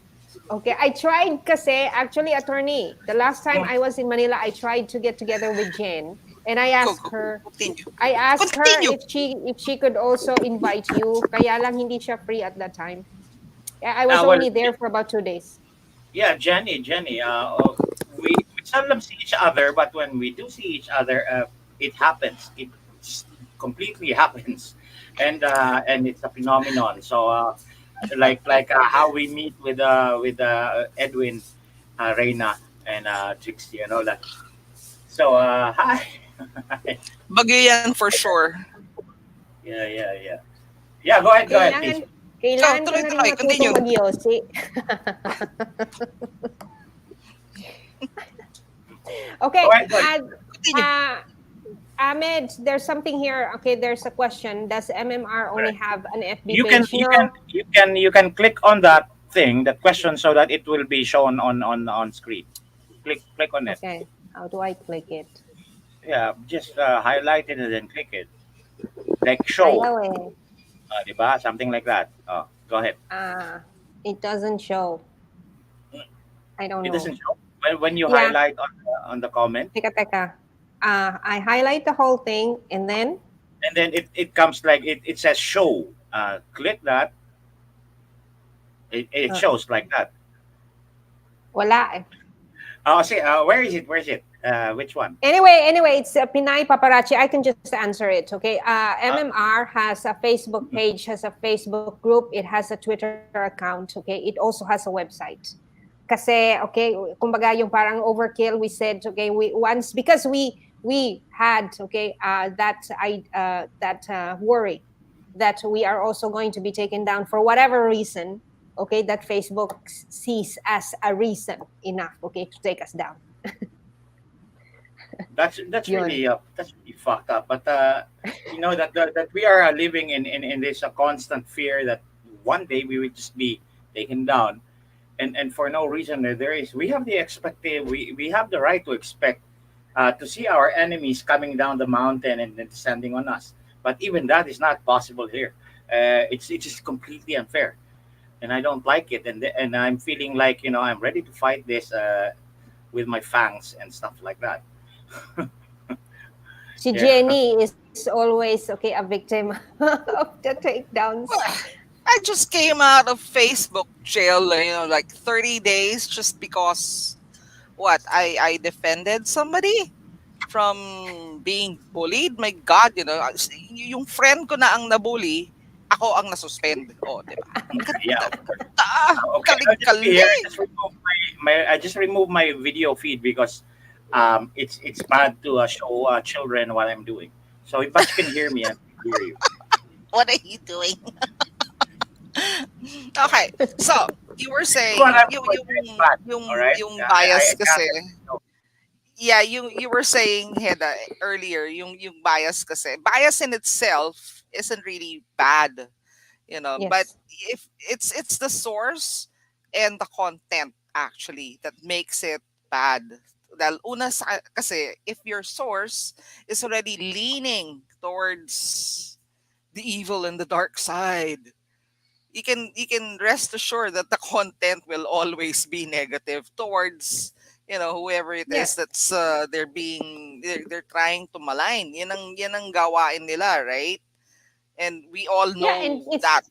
S2: Okay, I tried kasi, actually, attorney, the last time
S1: Mm.
S2: I was in Manila, I tried to get together with Jen, and I
S3: Go,
S2: asked
S3: go,
S2: her,
S3: continue.
S2: I asked her
S3: Continue.
S2: if she could also invite you, kaya lang hindi siya free at that time. I was
S1: Well,
S2: only there for about 2 days.
S1: yeah, Jenny. We seldom see each other, but when we do see each other, it happens. It completely happens, and it's a phenomenon. So, like how we meet with Edwin, Reina, and Trixie, and all that. So, hi.
S3: Bagyo yan for sure.
S1: Yeah. Yeah, go ahead,
S2: Kailangan,
S1: please.
S3: So,
S2: kailangan ko na rin
S3: tuloy-tuloy,
S2: matutong
S3: continue.
S2: mag-yosi. Okay,
S1: Go ahead.
S3: Continue.
S2: Ahmed, there's something here. Okay, there's a question. Does MMR only
S1: Right.
S2: have an FB
S1: You can
S2: page?
S1: you
S2: No.
S1: can you can click on that thing, that question, so that it will be shown on screen. Click on it.
S2: Okay, how do I click it?
S1: Yeah, just highlight it and then click it. Like show,
S2: Ayaw eh.
S1: diba? Something like that. Go ahead.
S2: It doesn't show. I don't
S1: It
S2: know.
S1: doesn't show when you
S2: Yeah.
S1: highlight on the comment,
S2: Teka. I highlight the whole thing and then
S1: and then it comes like it says show. Click that. It
S2: uh,
S1: shows like that.
S2: wala eh.
S1: Oh, see, where is it? Where is it? Which one?
S2: Anyway, it's Pinay Paparazzi. I can just answer it. Okay.
S1: Uh,
S2: MMR has a Facebook page, has a Facebook group, it has a Twitter account. Okay, it also has a website. Kasi okay, kumbaga yung parang overkill. We said okay, we once because we had okay that worry that we are also going to be taken down for whatever reason. Okay, that Facebook sees as a reason enough. Okay, to take us down.
S1: that's
S2: Yun.
S1: really fucked up. But that we are living in this constant fear that one day we will just be taken down, and for no reason. We have the expected we have the right to expect to see our enemies coming down the mountain and then descending on us. But even that is not possible here. It's just completely unfair, and I don't like it. And I'm feeling like I'm ready to fight this with my fangs and stuff like that.
S2: Si
S1: Yeah.
S2: Jenny is always okay a victim of the takedowns.
S3: I just came out of Facebook jail, like 30 days just because I defended somebody from being bullied. My God, yung friend ko na ang nabully, ako ang nasuspend. Oh, di ba? Ang
S1: Yeah.
S3: ganda.
S1: Okay, I'll just be here.
S3: Kalig-kalig.
S1: I just remove I just remove my video feed because it's bad to show children what I'm doing. So but you can hear me and hear you.
S3: What are you doing? Okay. So, you were saying,
S1: But I'm
S3: yung,
S1: going
S3: yung,
S1: very bad.
S3: yung,
S1: All right.
S3: yung
S1: I
S3: bias
S1: gather.
S3: kasi.
S1: No,
S3: yeah, you were saying, Hedda, earlier, yung bias kasi. Bias in itself isn't really bad, but
S2: Yes.
S3: if it's the source and the content actually that makes it bad. Dahil una kasi if your source is already leaning towards the evil and the dark side, you can rest assured that the content will always be negative towards whoever it is
S2: Yes.
S3: that's they're trying to malign. Yan ang gawain nila, right? And we all
S2: Yeah,
S3: know
S2: and it's
S3: that.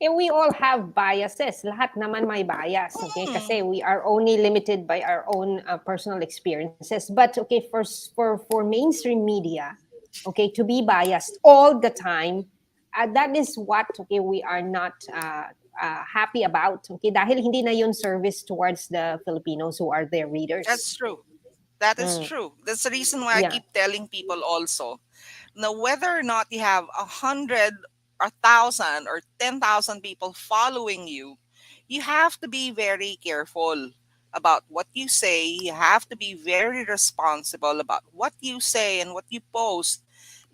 S2: we all have biases. Lahat naman may bias, okay?
S3: Hmm,
S2: Kasi we are only limited by our own personal experiences. But okay, for mainstream media, okay, to be biased all the time, that is what okay we are not happy about. Okay, dahil hindi na yun service towards the Filipinos who are their readers.
S3: that's true. That is
S2: Mm,
S3: true. That's the reason why I
S2: yeah.
S3: keep telling people also. Now, whether or not you have 100, 1,000, or 10,000 people following you, you have to be very careful about what you say. You have to be very responsible about what you say and what you post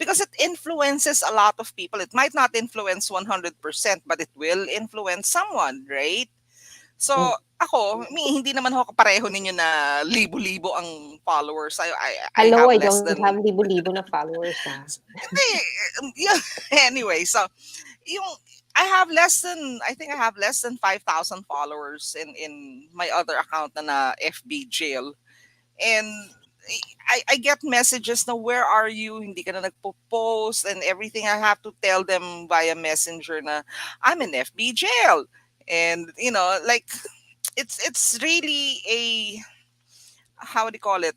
S3: because it influences a lot of people. It might not influence 100%, but it will influence someone, right? So,
S2: Mm.
S3: ako, hindi naman ako kapareho ninyo na libo-libo ang followers. I
S2: Hello,
S3: have
S2: I
S3: less
S2: don't have
S3: than
S2: libo-libo na followers, ha?
S3: hindi, yeah, anyway, so yung I think I have less than 5,000 followers in my other account na FB jail. And I get messages na where are you? Hindi ka na nagpo-post and everything. I have to tell them via messenger na I'm in FB jail. And like it's really a, how do you call it?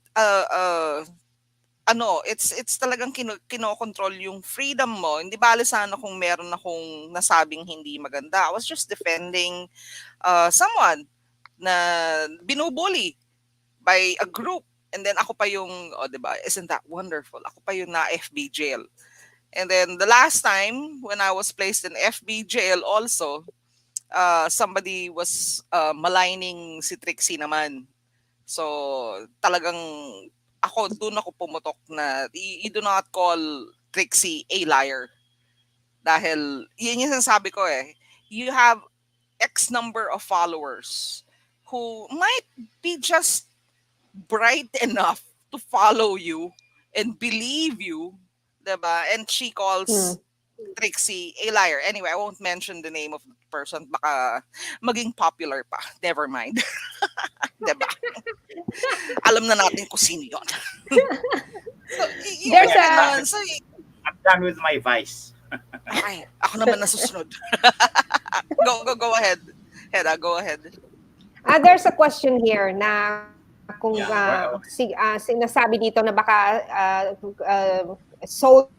S3: It's talagang kinokontrol yung freedom mo. Hindi bale sana kung meron akong nasabing hindi maganda. I was just defending someone na binubully by a group. And then ako pa yung, oh, 'di ba? Isn't that wonderful? Ako pa yung na FB jail. And then the last time when I was placed in FB jail also, somebody was maligning si Trixie naman. So, talagang doon ako pumutok na you do not call Trixie a liar. Dahil, yun yung sinasabi ko eh. You have X number of followers who might be just bright enough to follow you and believe you, diba? And she calls
S2: Mm.
S3: Trixie a liar. Anyway, I won't mention the name of the person. Baka maging popular pa. Never mind. diba? Alam na natin kung sino yun. So, yung
S2: There's
S1: Okay,
S3: ganon.
S2: a
S3: So,
S1: I'm done with my vice.
S3: ay, ako naman nasusunod. Go ahead. Hedda, go ahead.
S2: There's a question here na kung
S1: Yeah.
S2: sinasabi dito na baka sold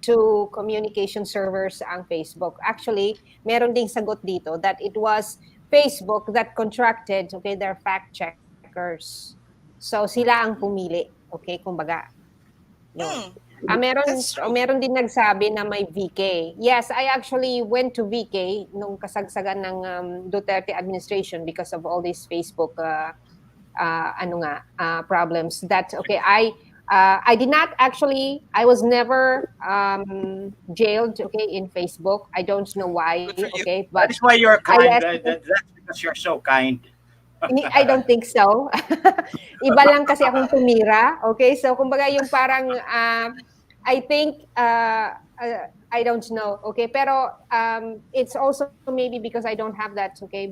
S2: to communication servers ang Facebook. Actually, meron ding sagot dito that it was Facebook that contracted, okay, their fact checkers. So sila ang pumili, okay, kumbaga. Yun.
S3: Hmm,
S2: Meron
S3: that's true.
S2: meron din nagsabi na may VK. Yes, I actually went to VK nung kasagsagan ng Duterte administration because of all these Facebook problems. That okay, I did not actually. I was never jailed. Okay, in Facebook. I don't know why.
S3: Good for you.
S2: Okay, but
S1: That is why you're
S2: I
S1: kind.
S2: yes,
S1: That's because you're so kind.
S2: I don't think so. Iba lang kasi akong tumira. Okay, so kumbaga yung parang I think I don't know. Okay, pero it's also maybe because I don't have that okay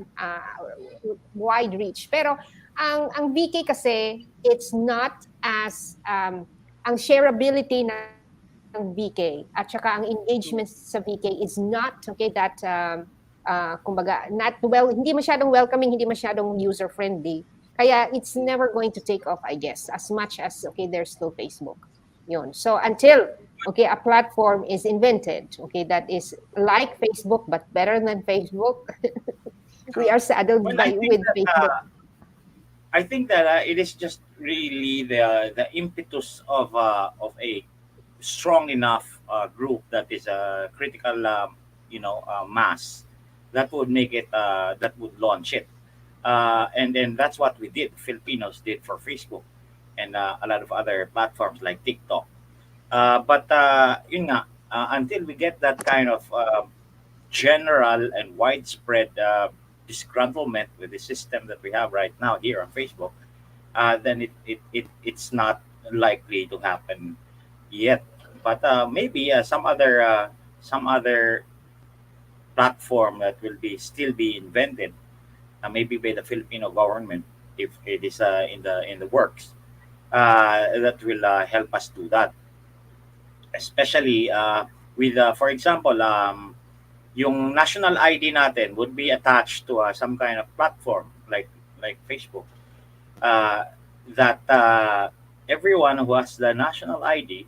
S2: wide reach. Pero ang VK kasi it's not as ang shareability ng VK at saka ang engagement sa VK is not okay that kumbaga not well hindi masyadong welcoming, hindi masyadong user friendly. Kaya it's never going to take off I guess as much as okay there's still Facebook. Yun. So until okay a platform is invented okay that is like Facebook but better than Facebook, we are saddled
S1: Well,
S2: with Facebook.
S1: I think that it is just really the impetus of a strong enough group that is a critical mass that would make it that would launch it. And then that's what we did. Filipinos did for Facebook and a lot of other platforms like TikTok. But yun nga, until we get that kind of general and widespread disgruntlement with the system that we have right now here on Facebook, then it's not likely to happen yet. But maybe some other platform that will be still be invented, maybe by the Filipino government if it is in the works, that will help us do that. Especially with, for example, yung national ID natin would be attached to some kind of platform like Facebook, uh, that everyone who has the national ID,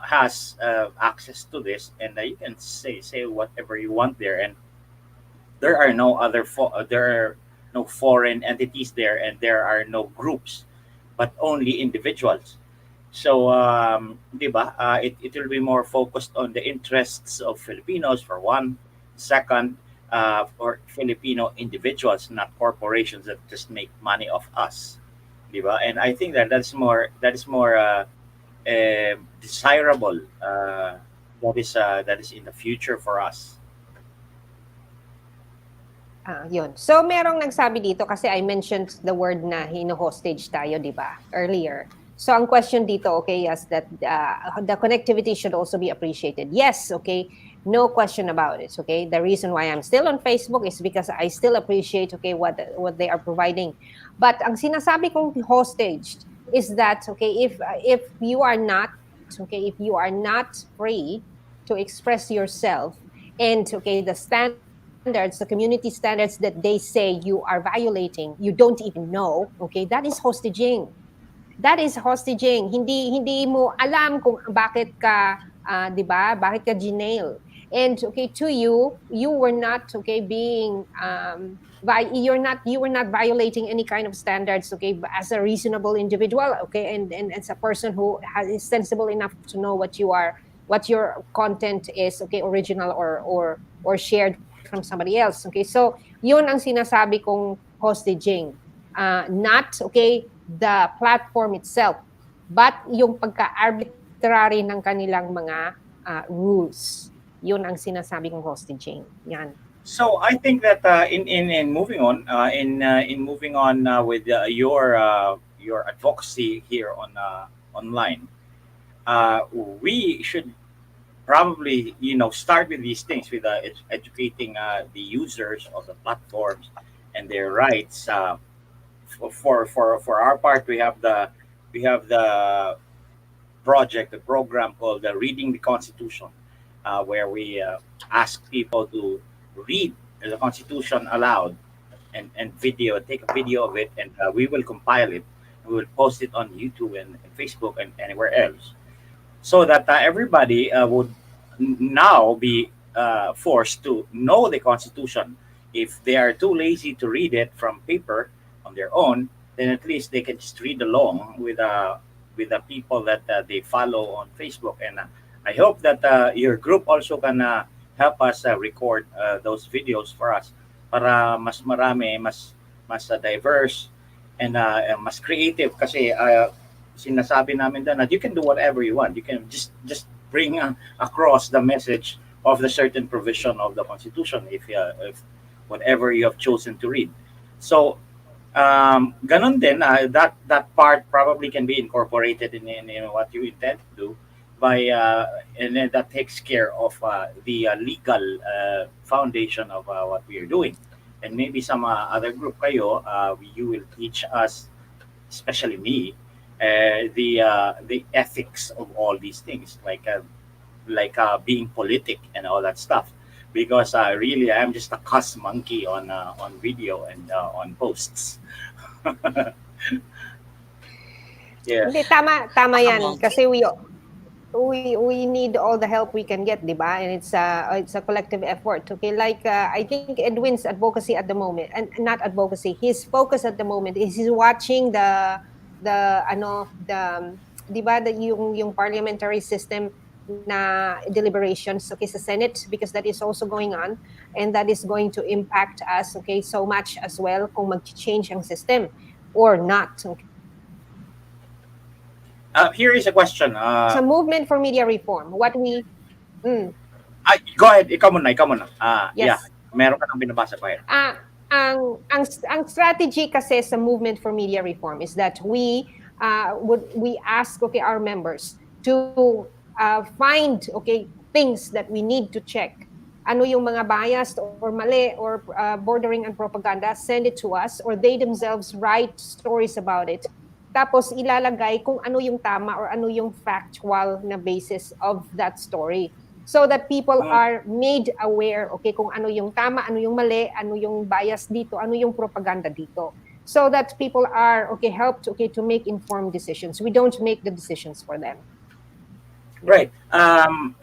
S1: has access to this, and you can say whatever you want there, and there are no foreign entities there, and there are no groups, but only individuals. So, di ba, it will be more focused on the interests of Filipinos for one. Second, for Filipino individuals, not corporations that just make money off us. Di ba? And I think that is more desirable. That is in the future for us.
S2: Yun. So, merong nagsabi dito kasi I mentioned the word na hino-hostage tayo, di ba, earlier. So, ang question dito, okay, is that the connectivity should also be appreciated. Yes, okay, no question about it, okay? The reason why I'm still on Facebook is because I still appreciate, okay, what they are providing. But ang sinasabi kong hostage is that, okay, if you are not, okay, if you are not free to express yourself, and okay, the standards, the community standards that they say you are violating, you don't even know, okay, that is hostaging. That is hostaging. Hindi mo alam kung bakit ka, 'di ba? Bakit ka ginail. And okay, to you, you were not okay being you were not violating any kind of standards, okay, as a reasonable individual, okay, and as a person who is sensible enough to know what your content is, okay, original or shared from somebody else, okay. So, yun ang sinasabi kong hostaging. Not okay the platform itself, but yung pagka-arbitrary ng kanilang mga rules. Yun ang sinasabi kong hostage. Yan.
S1: So I think that in moving on, in moving on with your advocacy here on online, we should probably start with these things with educating the users of the platforms and their rights. For our part, we have the project, the program called Reading the Constitution, where we ask people to read the Constitution aloud, and take a video of it, and we will compile it. We will post it on YouTube and Facebook and anywhere else, so that everybody would now be forced to know the Constitution. If they are too lazy to read it from paper on their own, then at least they can just read along with the people that they follow on Facebook. And I hope that your group also can help us record those videos for us, para mas marami, mas diverse, and mas creative, kasi sinasabi namin doon that you can do whatever you want. You can just bring across the message of the certain provision of the Constitution, if whatever you have chosen to read. So, ganun din, that part probably can be incorporated in what you intend to do, by and then that takes care of the legal foundation of what we are doing. And maybe some other group kayo, you will teach us, especially me, the ethics of all these things, like being politic and all that stuff, because really I'm just a cuss monkey on video and on posts. Yeah.
S2: Hindi, tama yan.
S3: Monkey.
S2: Kasi we need all the help we can get, di ba? And it's a collective effort. Okay, like I think Edwin's advocacy at the moment, and not advocacy, his focus at the moment is he's watching the di ba, yung parliamentary system na deliberations, okay, sa Senate, because that is also going on, and that is going to impact us, okay, so much as well kung mag-change ang system or not. Okay?
S1: Here is a question.
S2: Sa movement for media reform, what we
S1: Go ahead, ikaw muna, ikaw muna. Yeah,
S2: yes.
S1: meron ka nang binabasa ko.
S2: Ang strategy kasi sa movement for media reform is that we ask, okay, our members to find, okay, things that we need to check. Ano yung mga biased or mali or bordering on propaganda, send it to us, or they themselves write stories about it. Tapos ilalagay kung ano yung tama or ano yung factual na basis of that story. So that people are made aware, okay, kung ano yung tama, ano yung mali, ano yung bias dito, ano yung propaganda dito. So that people are, okay, helped, okay, to make informed decisions. We don't make the decisions for them.
S1: Right.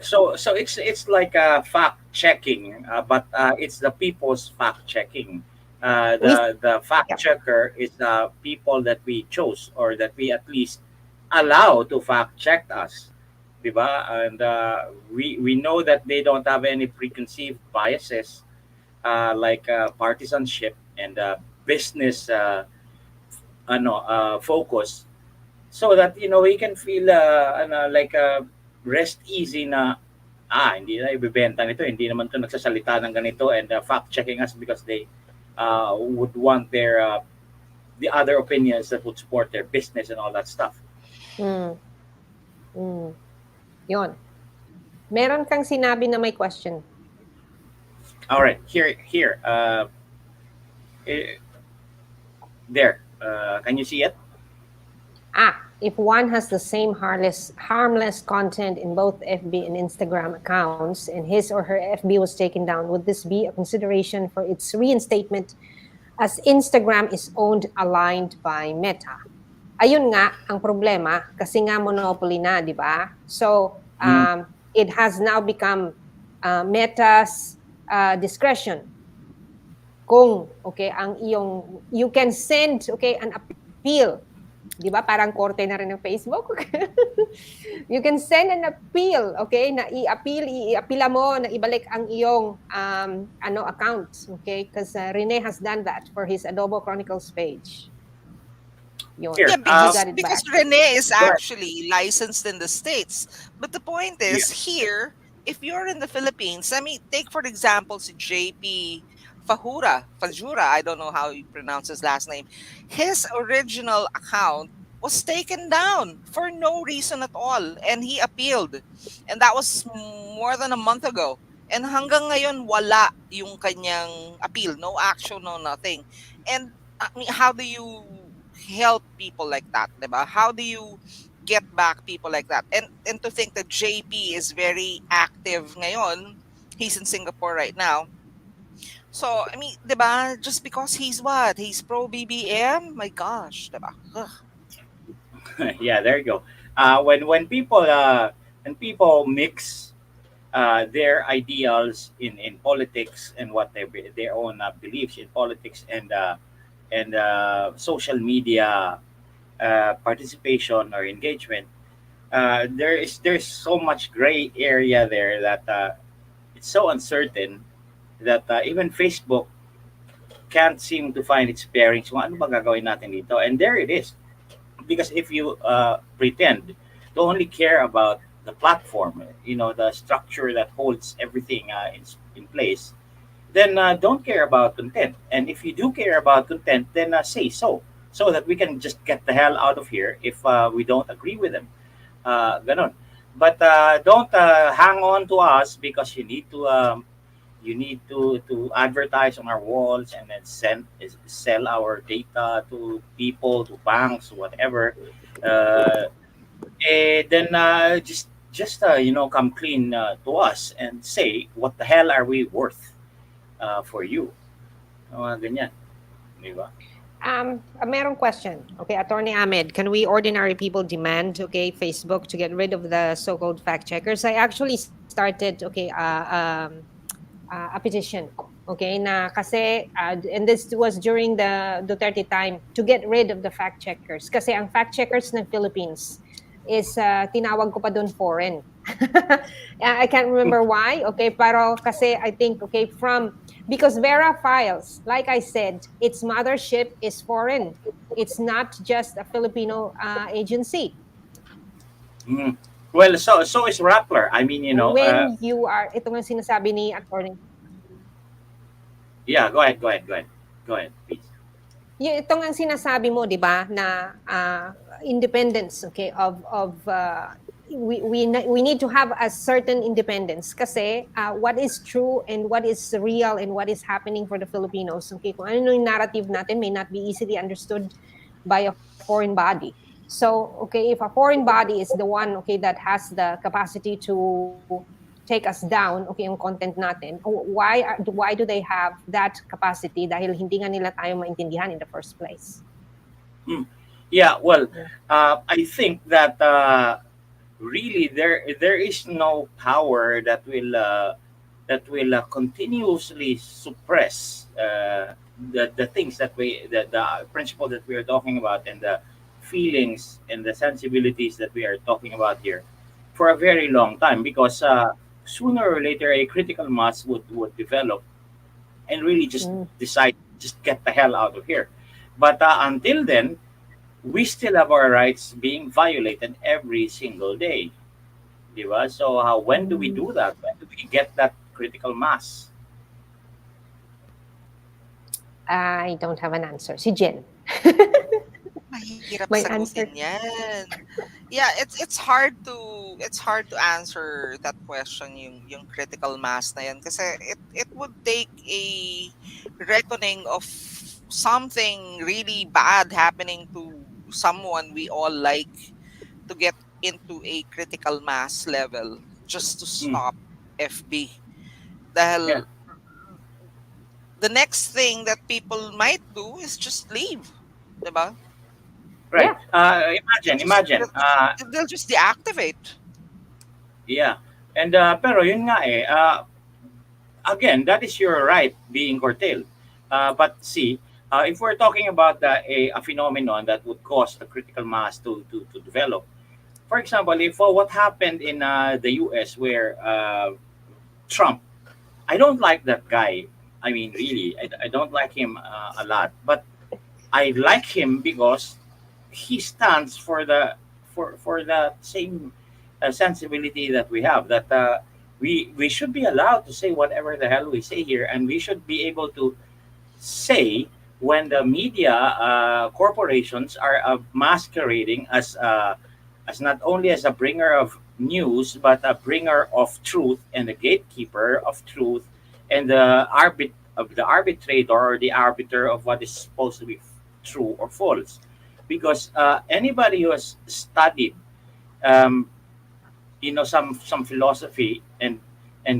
S1: So it's like fact checking, but it's the people's fact checking. The fact checker is the people that we chose or that we at least allow to fact check us. Diba? And we know that they don't have any preconceived biases like partisanship and business focus, so that we can feel like rest easy na hindi na ibebenta nito, hindi naman to nagsasalita ng ganito and fact checking us because they would want their the other opinions that would support their business and all that stuff.
S2: Yon. Meron kang sinabi na may question.
S1: All right, here. There. Can you see it?
S2: If one has the same harmless content in both FB and Instagram accounts and his or her FB was taken down, would this be a consideration for its reinstatement as Instagram is owned aligned by Meta? Ayun nga ang problema kasi nga monopoly na, di ba? So it has now become Meta's discretion kung ang you can send an appeal, di ba? Parang korte na rin ng Facebook. You can send an appeal, na i-apila mo na ibalik ang iyong account, because Rene has done that for his Adobo Chronicles page.
S1: Here,
S3: because Rene is actually licensed in the States. But the point is, here, if you're in the Philippines, I mean, take for example si JP Fajura, I don't know how you pronounce his last name. His original account was taken down for no reason at all, and he appealed. And that was more than a month ago. And hanggang ngayon, wala yung kanyang appeal. No action, no nothing. And I mean, how do you help people like that, diba? How do you get back people like that? And to think that JP is very active ngayon, he's in Singapore right now. So, I mean, diba? Just because he's pro BBM? My gosh, diba?
S1: Yeah, there you go. When people mix their ideals in politics and what their own beliefs in politics and social media participation or engagement, there's so much gray area there that it's so uncertain that even Facebook can't seem to find its bearings. Kung ano ba gagawin natin dito? And there it is. Because if you pretend to only care about the platform, the structure that holds everything in place, then don't care about content. And if you do care about content, then say so that we can just get the hell out of here if we don't agree with them. Ganon. But don't hang on to us because you need to advertise on our walls and then sell our data to people, to banks, whatever. Then just come clean to us and say what the hell are we worth for you. Ganyan. Diba?
S2: Merong question. Okay, Attorney Ahmed, can we ordinary people demand, Facebook to get rid of the so-called fact checkers? I actually started, a petition, na kasi, and this was during the Duterte time, to get rid of the fact checkers. Kasi ang fact checkers ng Philippines is, tinawag ko pa doon foreign. I can't remember why. Okay, pero kasi I think okay because Vera Files, like I said, its mothership is foreign. It's not just a Filipino agency.
S1: Mm. Well, so is Rappler. I mean,
S2: When you are, ito nga sinasabi ni attorney,
S1: yeah. Go ahead. Go ahead. Go ahead. Go ahead, please.
S2: ito nga sinasabi mo, di ba, na independence, okay, we need to have a certain independence kasi what is true and what is real and what is happening for the Filipinos, okay, kung ano yung narrative natin may not be easily understood by a foreign body. So, okay, if a foreign body is the one, okay, that has the capacity to take us down, okay, yung content natin, why do they have that capacity dahil hindi nga nila tayo maintindihan in the first place?
S1: Mm. Yeah. Well, I think that really there is no power that will continuously suppress the things that the principle that we are talking about, and the feelings and the sensibilities that we are talking about here for a very long time, because sooner or later a critical mass would develop and really just decide, just get the hell out of here. But until then, we still have our rights being violated every single day. Di ba? So when do we do that? When do we get that critical mass?
S2: I don't have an answer. Si Jen.
S3: Mahirap
S2: May answer.
S3: sagutin yan. Yeah, it's hard to answer that question, yung critical mass na yan, kasi it would take a reckoning of something really bad happening to someone we all like to get into a critical mass level just to
S1: Mm.
S3: stop FB.
S1: Yeah.
S3: Dahil the next thing that people might do is just leave. Diba?
S1: Right. Imagine.
S3: They'll just deactivate.
S1: Yeah. And pero yun nga again, that is your right being curtailed. But see, if we're talking about a phenomenon that would cause a critical mass to develop, for example, if what happened in the U.S. where Trump, I don't like that guy. I mean, really, I don't like him a lot. But I like him because he stands for the same sensibility that we have. That we should be allowed to say whatever the hell we say here, and we should be able to say when the media corporations are masquerading as not only as a bringer of news, but a bringer of truth and a gatekeeper of truth, and the arbitrator or the arbiter of what is supposed to be true or false. Because anybody who has studied um, some philosophy and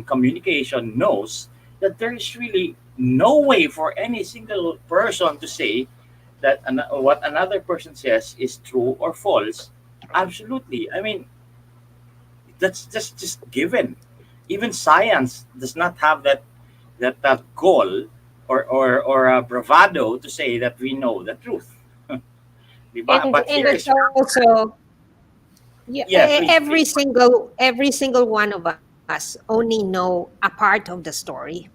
S1: communication knows that there is really no way for any single person to say that what another person says is true or false. Absolutely. I mean, that's just given. Even science does not have that goal or bravado to say that we know the truth. Diba? But
S2: And
S1: here
S2: it's
S1: is
S2: also
S1: yeah, please,
S2: every
S1: please.
S2: single one of us only know a part of the story.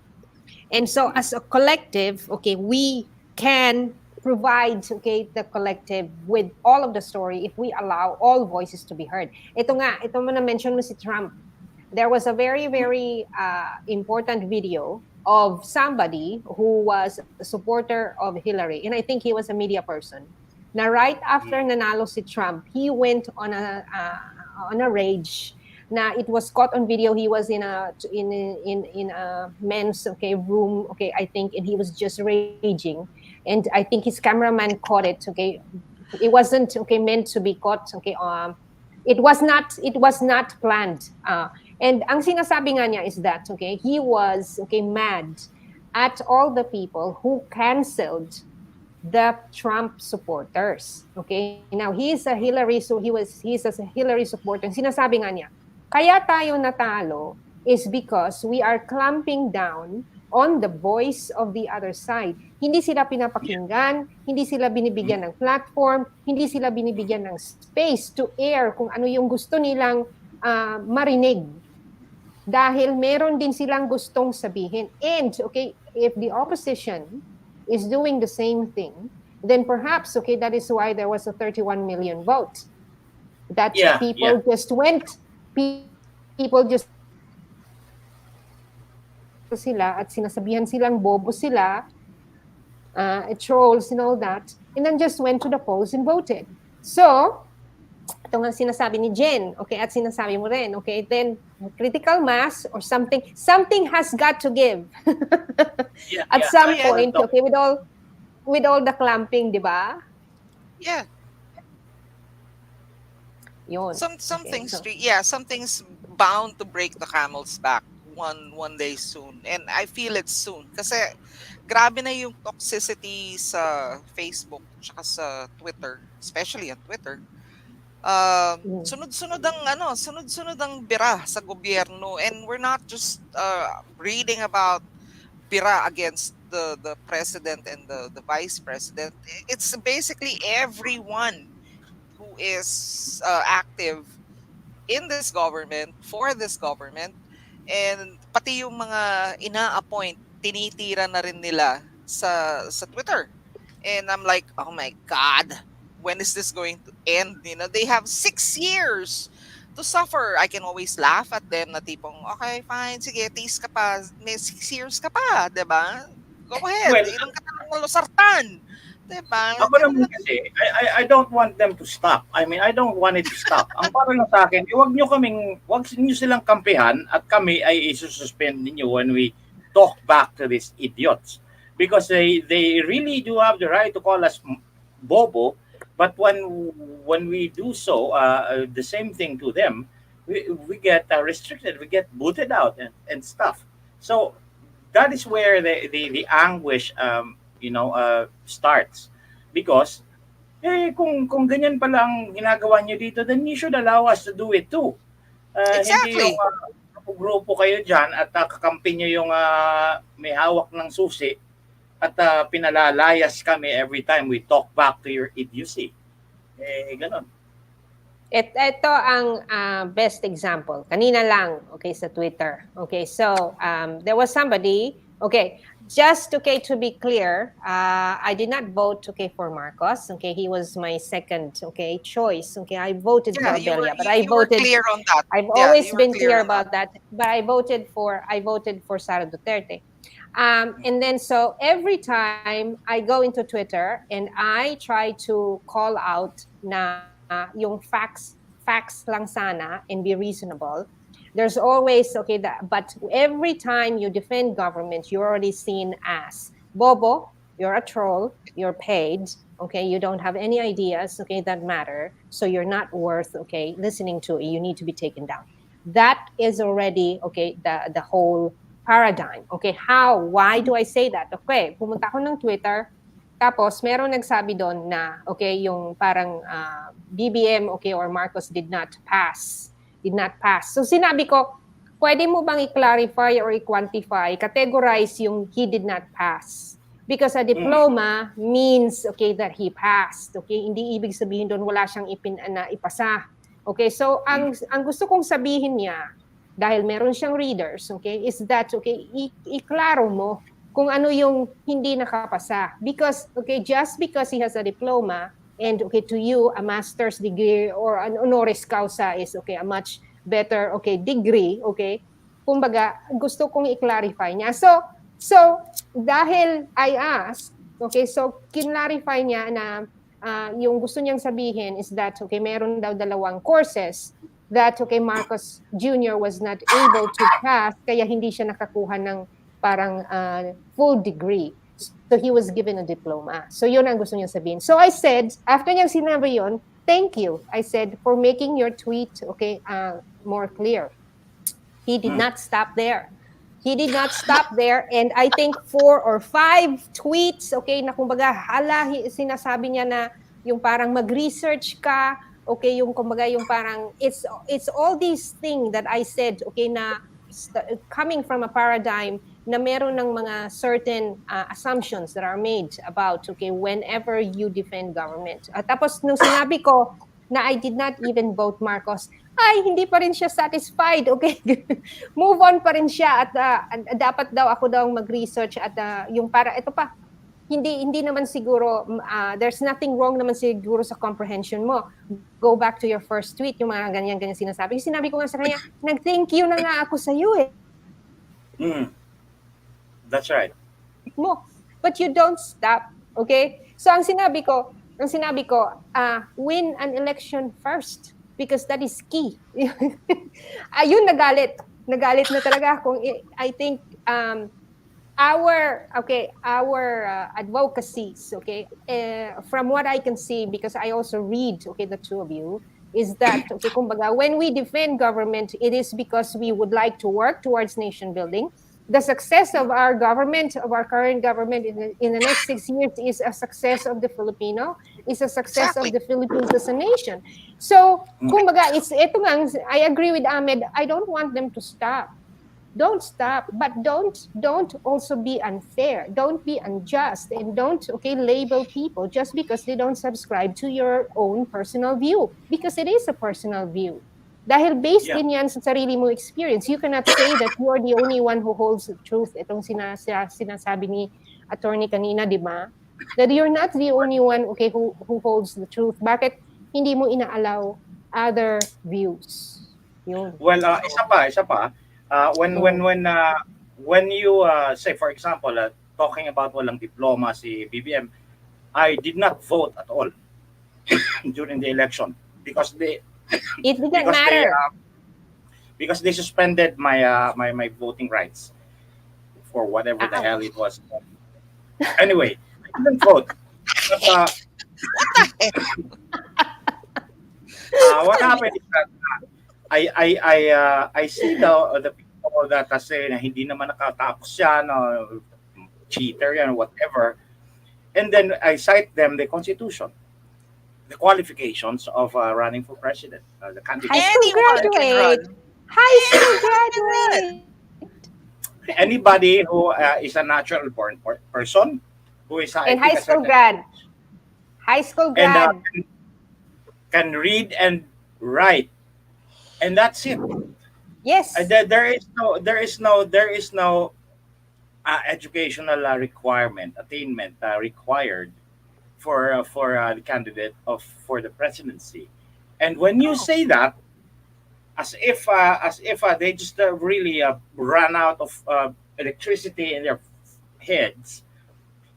S2: And so as a collective, okay, we can provide, okay, the collective with all of the story if we allow all voices to be heard. Ito mo na mention mo si Trump. There was a very, very important video of somebody who was a supporter of Hillary, and I think he was a media person. Na right after nanalo si Trump, he went on a rage. Na it was caught on video. He was in a men's room. Okay, I think, and he was just raging, and I think his cameraman caught it. Okay, it wasn't meant to be caught. Okay, it was not planned. And ang sinasabi nga niya is that he was mad at all the people who canceled the Trump supporters. Okay? Now, he's a Hillary supporter. And sinasabi nga niya, kaya tayo natalo is because we are clamping down on the voice of the other side. Hindi sila pinapakinggan, hindi sila binibigyan ng platform, hindi sila binibigyan ng space to air kung ano yung gusto nilang marinig. Dahil meron din silang gustong sabihin. And, okay, if the opposition is doing the same thing, then perhaps, okay, that is why there was a 31 million vote. That
S1: Yeah,
S2: people just went, people just sila at sinasabihan silang bobo sila, trolls and all that, and then just went to the polls and voted. So, ito nga sinasabi ni Jen, okay, at sinasabi mo rin, okay, then critical mass or something has got to give.
S1: yeah,
S2: At
S1: yeah.
S2: some
S3: yeah.
S2: point, okay, with all the clamping, di ba?
S3: Yeah.
S2: Yun.
S3: Something's
S2: Okay, so,
S3: yeah, something's bound to break the camel's back one day soon. And I feel it soon. Kasi grabe na yung toxicity sa Facebook tsaka sa Twitter, especially on Twitter. Sunod-sunod ang bira sa gobyerno, and we're not just reading about bira against the president and the vice president. It's basically everyone who is active in this government, for this government, and pati yung mga ina-appoint, tinitira na rin nila sa Twitter. And I'm like, oh my God, when is this going to end? You know, they have 6 years to suffer. I can always laugh at them na tipong, okay, fine, sige, tiis ka pa, may 6 years ka pa, diba? Go ahead,
S1: Well,
S3: inom ka na ng losartan. Diba?
S1: ako naman kasi, I don't want them to stop. I mean, I don't want it to stop. Ang para lang sa akin, huwag nyo silang kampihan at kami ay isususpend ninyo when we talk back to these idiots. Because they really do have the right to call us bobo, but when we do so, the same thing to them, we get restricted, we get booted out and stuff. So that is where the anguish starts, because kung ganyan pala ang ginagawa niyo dito, then you should allow us to do it too. Hindi
S3: Exactly.
S1: yung grupo kayo dyan at kakampi nyo yung may hawak ng susi at pinalalayas kami every time we talk back to your idiocy. Ganon.
S2: Ito ang best example. Kanina lang, okay, sa Twitter. Okay, so there was somebody, okay, just okay to be clear, I did not vote okay for Marcos. Okay, he was my second okay choice. Okay, I voted for Belia, but I
S3: you were
S2: voted.
S3: clear on that.
S2: I've
S3: Yeah,
S2: always
S3: you were
S2: been clear
S3: on that.
S2: about that. But I voted for Sara Duterte. And then so every time I go into Twitter and I try to call out na yung facts lang sana and be reasonable, there's always but every time you defend government, you're already seen as bobo, you're a troll, you're paid, okay, you don't have any ideas, okay, that matter, so you're not worth listening to, you need to be taken down. That is already the whole paradigm. Okay, why do I say that? Okay, pumunta ako ng Twitter, tapos meron nagsabi doon na yung parang BBM or Marcos did not pass. So sinabi ko, pwede mo bang i-clarify or i-quantify, categorize yung he did not pass? Because a diploma means that he passed. Okay, hindi ibig sabihin doon wala siyang ipasa. Okay, so ang gusto kong sabihin niya, dahil meron siyang readers, is that iklaro mo kung ano yung hindi nakapasa. Because just because he has a diploma and to you a master's degree or an honoris causa is a much better degree, kumbaga gusto kong i-clarify niya. So dahil I asked, so kinlarify niya na yung gusto niyang sabihin is that meron daw dalawang courses that Marcos Jr. was not able to pass, kaya hindi siya nakakuha ng parang full degree. So he was given a diploma. So yun ang gusto niya sabihin. So I said, after niyang sinabi yun, thank you, I said, for making your tweet more clear. He did not stop there. He did not stop there, and I think 4 or 5 tweets, na kumbaga, sinasabi niya na yung parang mag-research ka, yung kumbaga yung parang it's all these things that I said na coming from a paradigm na meron ng mga certain assumptions that are made about whenever you defend government. Tapos nung sinabi ko na I did not even vote Marcos, ay, hindi pa rin siya satisfied. Okay, move on pa rin siya at dapat daw ako daw mag-research at yung para ito pa, hindi naman siguro there's nothing wrong naman siguro sa comprehension mo. Go back to your first tweet, yung mga ganyan sinasabi. Sinabi ko nga sa kanya, nag-thank you na nga ako sa iyo eh.
S1: Mm. That's right.
S2: Mo. But you don't stop, okay? So ang sinabi ko, win an election first because that is key. Ayun, nagalit na talaga ako. I think our advocacies, okay, from what I can see, because I also read, okay, the two of you, is that, okay, kumbaga, when we defend government, it is because we would like to work towards nation building. The success of our government, of our current government in the next 6 years is a success of the Filipino, is a success of the Philippines as a nation. So, kumbaga, ito nga, I agree with Ahmed, I don't want them to stop. Don't stop, but don't also be unfair. Don't be unjust, and don't, okay, label people just because they don't subscribe to your own personal view, because it is a personal view. Dahil based din yan sa sarili mo experience. You cannot say that you are the only one who holds the truth. Itong sinasabi ni attorney kanina, di ba? That you're not the only one, okay, who holds the truth. Bakit hindi mo ina-allow other views? Yun.
S1: Well, isa pa. When you say, for example, talking about walang diploma si BBM, I did not vote at all during the election because
S2: it didn't matter.
S1: Because they suspended my my voting rights for whatever the hell it was. Anyway, I didn't vote. But, what happened is that I see the people that say na hindi naman nakatapos yan, cheater yan, whatever, and then I cite them the Constitution, the qualifications of running for president, the candidate.
S2: High school graduate. High school graduate.
S1: Anybody who is a natural born person, who is
S2: and high school grad. High school grad.
S1: And can read and write, and that's it.
S2: Yes.
S1: There is no educational requirement, attainment required for the candidate for the presidency. And when you say that, as if they just really run out of electricity in their heads,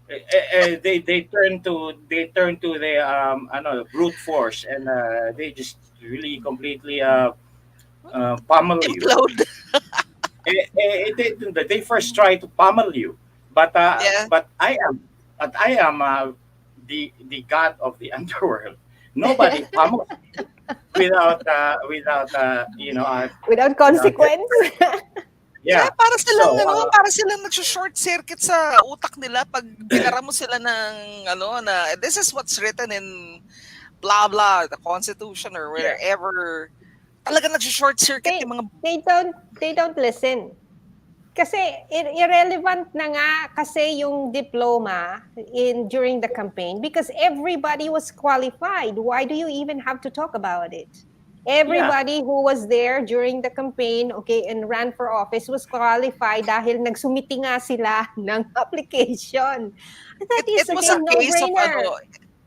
S1: they turn to the brute force, and they just really completely pummel you. They first try to pummel you, but I am the god of the underworld. Nobody pummels without
S2: without consequence.
S1: Yeah.
S3: Para silang nag-short circuit sa utak nila pag binara mo sila ng na this is what's written in blah blah the Constitution or wherever. Talaga nag-short circuit yung mga
S2: they don't listen. Kasi irrelevant na nga kasi yung diploma during the campaign because everybody was qualified. Why do you even have to talk about it? Everybody who was there during the campaign, okay, and ran for office was qualified dahil nagsumiti nga sila ng application. That is a no-brainer.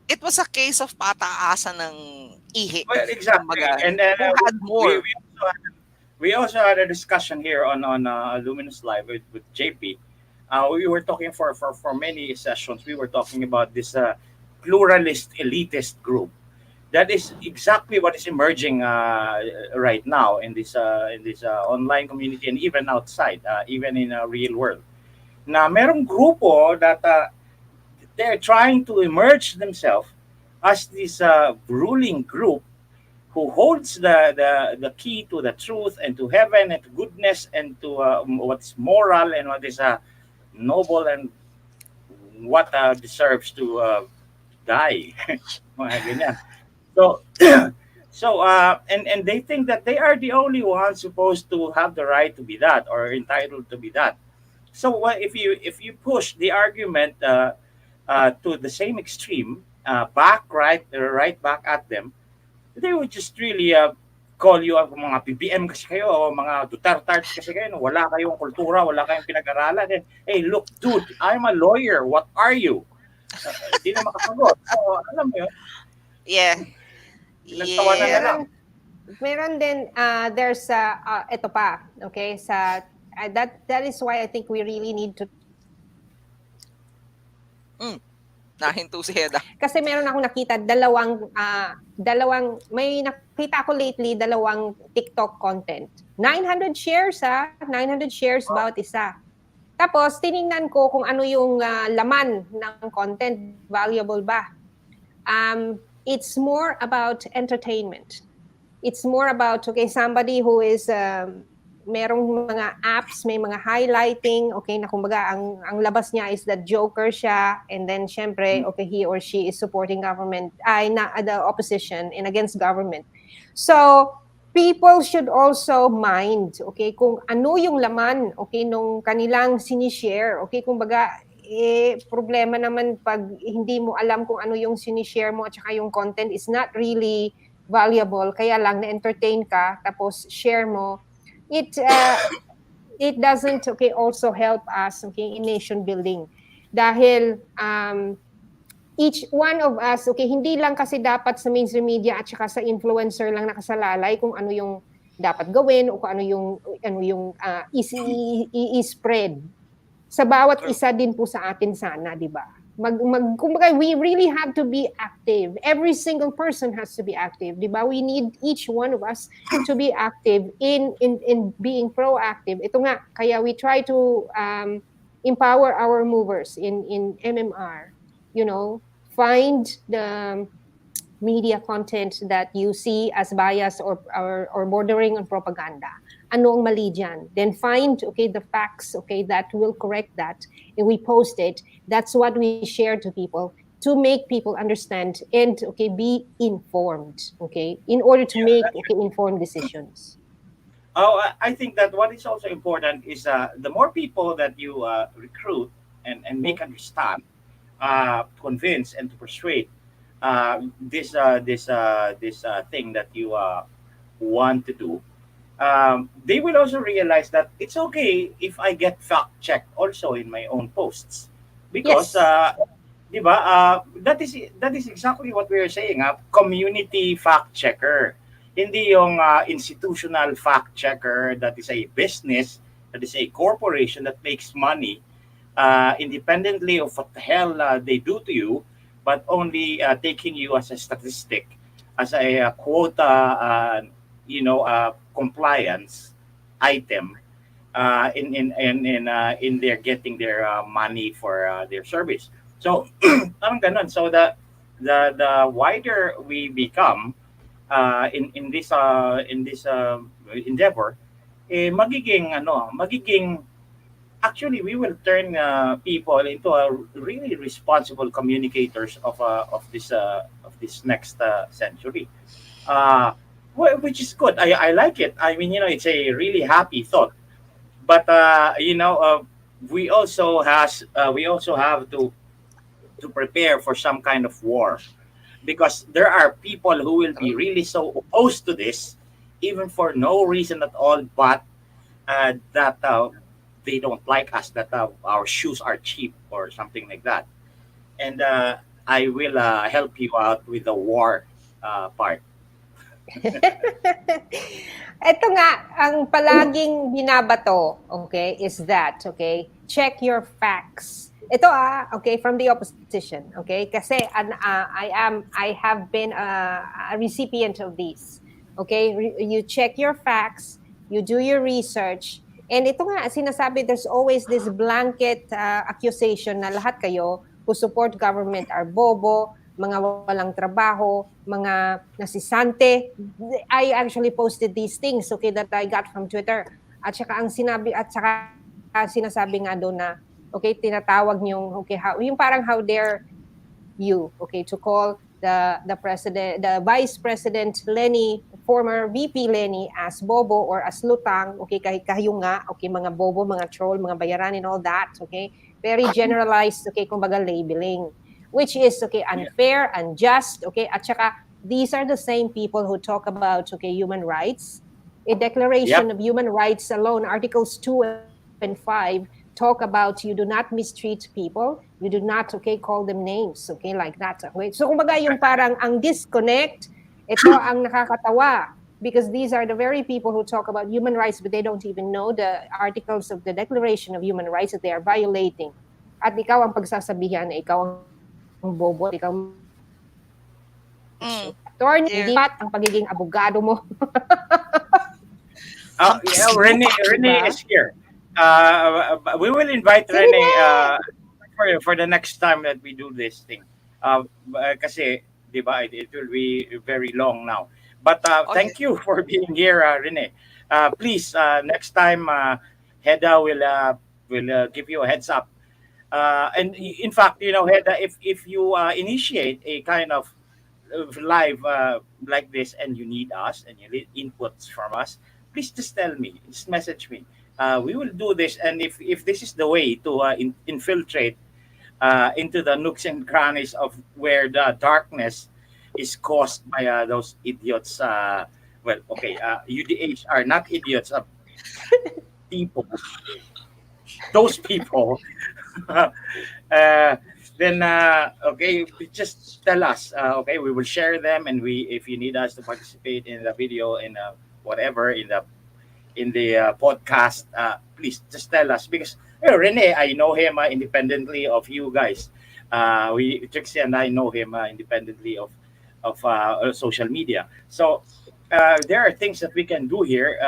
S3: It was a case of pataasan ng ihi.
S1: Well, exactly. And then
S3: who had more.
S1: We also had a discussion here on Luminous Live with JP. We were talking for many sessions. We were talking about this pluralist, elitist group. That is exactly what is emerging right now in this online community and even outside, even in a real world. Na merong grupo that they're trying to emerge themselves as this ruling group who holds the key to the truth and to heaven and to goodness and to what's moral and what is noble and what deserves to die. Mga ganyan. So and they think that they are the only ones supposed to have the right to be that or entitled to be that. So if you push the argument to the same extreme, right back at them, they would just really call you mga BBM kasi kayo, o mga Dutertards kasi kayo, no? Wala kayong kultura, wala kayong pinag-aralan. And, hey, look, dude, I'm a lawyer. What are you? Di na makasagot. So, alam mo yun,
S3: Yeah.
S1: pinagtawanan na lang.
S2: Meron din, there's, ito pa, okay, that is why I think we really need to,
S3: Nahinto si Hedda.
S2: kasi meron akong nakita, may nakita ko lately, dalawang TikTok content. 900 shares, 900 shares bawat isa. Tapos, tiningnan ko kung ano yung laman ng content, valuable ba. It's more about entertainment. It's more about, okay, somebody who is, merong mga apps, may mga highlighting, okay, na kumbaga, ang labas niya is that joker siya, and then, syempre, okay, he or she is supporting government, the opposition and against government. So, people should also mind, okay, kung ano yung laman, okay, nung kanilang sinishare, okay, kumbaga, problema naman pag hindi mo alam kung ano yung sinishare mo at saka yung content is not really valuable, kaya lang na-entertain ka, tapos share mo, it doesn't, okay, also help us, okay, in nation building. Dahil, each one of us, okay, hindi lang kasi dapat sa mainstream media at saka sa influencer lang nakasalalay kung ano yung dapat gawin o kung ano yung i-spread. Sa bawat isa din po sa atin sana, di ba? Kumbaga, we really have to be active. Every single person has to be active, di ba? We need each one of us to be active in being proactive. Ito nga, kaya we try to empower our movers in MMR. You know, find the media content that you see as biased or bordering on propaganda. Ano ang mali dyan? Then find, okay, the facts, okay, that will correct that. And we post it. That's what we share to people to make people understand and, okay, be informed, okay, in order to make, okay, informed decisions.
S1: Oh, I think that what is also important is the more people that you recruit and make understand, convince and to persuade this thing that you want to do, they will also realize that it's okay if I get fact checked also in my own posts, because di ba, that is exactly what we are saying, community fact checker, hindi yung institutional fact checker that is a business, that is a corporation that makes money independently of what the hell they do to you, but only taking you as a statistic, as a quota, compliance item in their getting their money for their service. So, parang ganun. So the wider we become in this endeavor, magiging actually we will turn people into a really responsible communicators of this next century. Which is good. I like it. I mean, it's a really happy thought. But we also have to prepare for some kind of war, because there are people who will be really so opposed to this, even for no reason at all, but that they don't like us, that our shoes are cheap or something like that. And I will help you out with the war part.
S2: Ito nga, ang palaging binabato, okay, is that, okay, check your facts. Ito okay, from the opposition, okay, kasi I have been a recipient of these, okay, you check your facts, you do your research, and ito nga, sinasabi, there's always this blanket accusation na lahat kayo who support government are bobo, mga walang trabaho, mga nasisante. I actually posted these things, okay, that I got from Twitter. At saka sinasabi nga doon na, okay, tinatawag niyong, okay, yung parang how dare you, okay, to call the president, the vice president Lenny, former VP Lenny, as bobo or as lutang, okay, kayo nga, okay, mga bobo, mga troll, mga bayaran and all that, okay, very generalized, okay, kumbaga labeling, which is, okay, unfair, unjust, okay, at saka these are the same people who talk about, okay, human rights. A Declaration
S1: Yep.
S2: of Human Rights alone, Articles 2 and 5, talk about you do not mistreat people, you do not, okay, call them names, okay, like that. Okay? So, kumbaga, yung parang ang disconnect, ito ang nakakatawa because these are the very people who talk about human rights, but they don't even know the articles of the Declaration of Human Rights that they are violating. At ikaw ang pagsasabihan na ikaw ang bobo, ikaw
S3: Mm.
S2: attorney,
S3: Yeah.
S2: hindi pat ang pagiging abogado mo.
S1: Yeah,
S3: Hampas
S1: Rene
S2: Diba?
S1: is here. We will invite
S2: Si
S1: Rene
S2: Rene!
S1: for the next time that we do this thing. Kasi, di ba, it will be very long now. But
S3: Oh, yeah.
S1: thank you for being here, Rene. Please, next time, Hedda will give you a heads up. And in fact, Hedda, if you initiate a kind of live like this and you need us and you need inputs from us, please just tell me, just message me. We will do this, and if this is the way to infiltrate into the nooks and crannies of where the darkness is caused by those idiots. Well, okay, UDH are not idiots, people. Those people. uh, then okay, just tell us. Okay, we will share them, and if you need us to participate in the video in whatever in the podcast, please just tell us because Rene, I know him independently of you guys. We Trixie and I know him independently of social media. So there are things that we can do here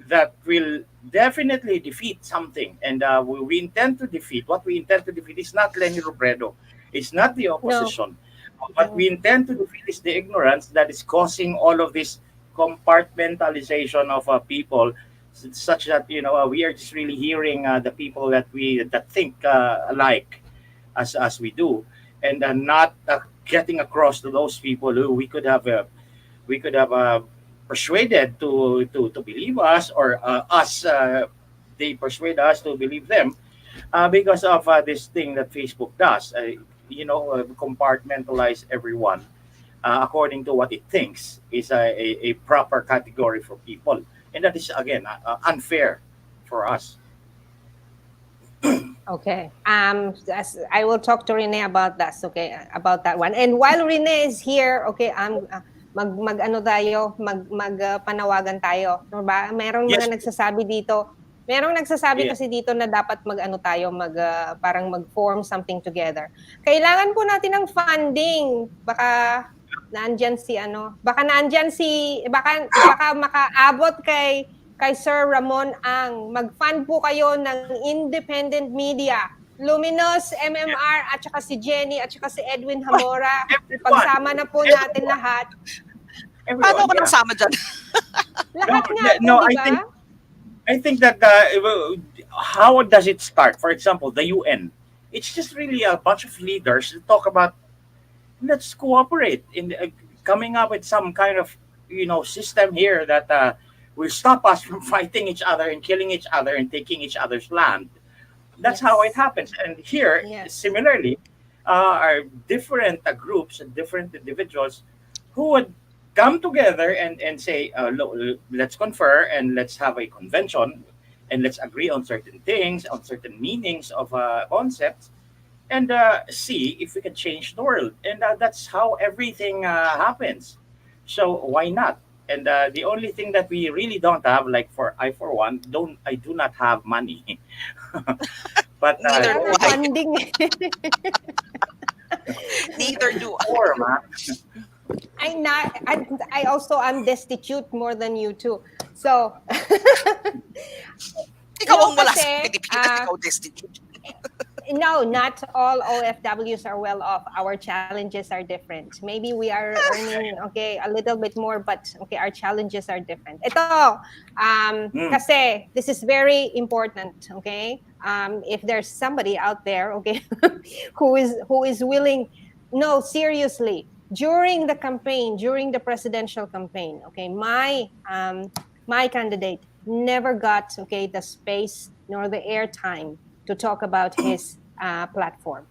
S1: that will definitely defeat something, and we intend to defeat. What we intend to defeat is not Lenny Robredo. It's not the
S2: No.
S1: opposition. What we intend to defeat is the ignorance that is causing all of this compartmentalization of people such that we are just really hearing the people that think alike as we do, and not getting across to those people who we could have persuaded to believe us, or us they persuade us to believe them because of this thing that Facebook does. Compartmentalize everyone according to what it thinks is a proper category for people. And that is, again, unfair for us.
S2: Okay. I will talk to Rene about that. Okay, about that one. And while Rene is here, okay, mag ano tayo, panawagan tayo, no ba? Merong
S1: Yes.
S2: mga nagsasabi dito. Merong nagsasabi
S1: Yeah.
S2: kasi dito na dapat parang mag-form something together. Kailangan po natin ng funding. Baka baka makaabot kay Sir Ramon Ang. Mag-fund po kayo ng independent media. Luminous, MMR, at saka si Jenny, at saka si Edwin Hamora. Ipagsama na po natin lahat.
S3: Paano ako
S1: yeah.
S3: nasama dyan?
S2: Lahat nga po,
S1: No,
S2: di ba?
S1: I think that how does it start? For example, the UN. It's just really a bunch of leaders that talk about, let's cooperate in coming up with some kind of system here that will stop us from fighting each other and killing each other and taking each other's land. That's how it
S2: Yes.
S1: happens. And here,
S2: Yes.
S1: similarly, are different groups and different individuals who would come together and say, let's confer and let's have a convention and let's agree on certain things, on certain meanings of concepts, and see if we can change the world. And that's how everything happens. So why not? And the only thing that we really don't have, like for one, I do not have money. But
S3: Neither
S2: Wala
S3: do
S2: na
S3: I.
S2: funding.
S3: Neither do I.
S1: poor, man.
S2: I also am destitute more than you too. So,
S3: Ikaw ang wala sa
S2: kasi,
S3: Pilipinas, ikaw destitute.
S2: no, not all OFWs are well off. Our challenges are different. Maybe we are earning, okay, a little bit more, but okay, our challenges are different. Ito, kasi this is very important, okay? If there's somebody out there, okay, who is willing, no, seriously, during the campaign, during the presidential campaign, okay, my candidate never got, okay, the space nor the airtime to talk about his platform.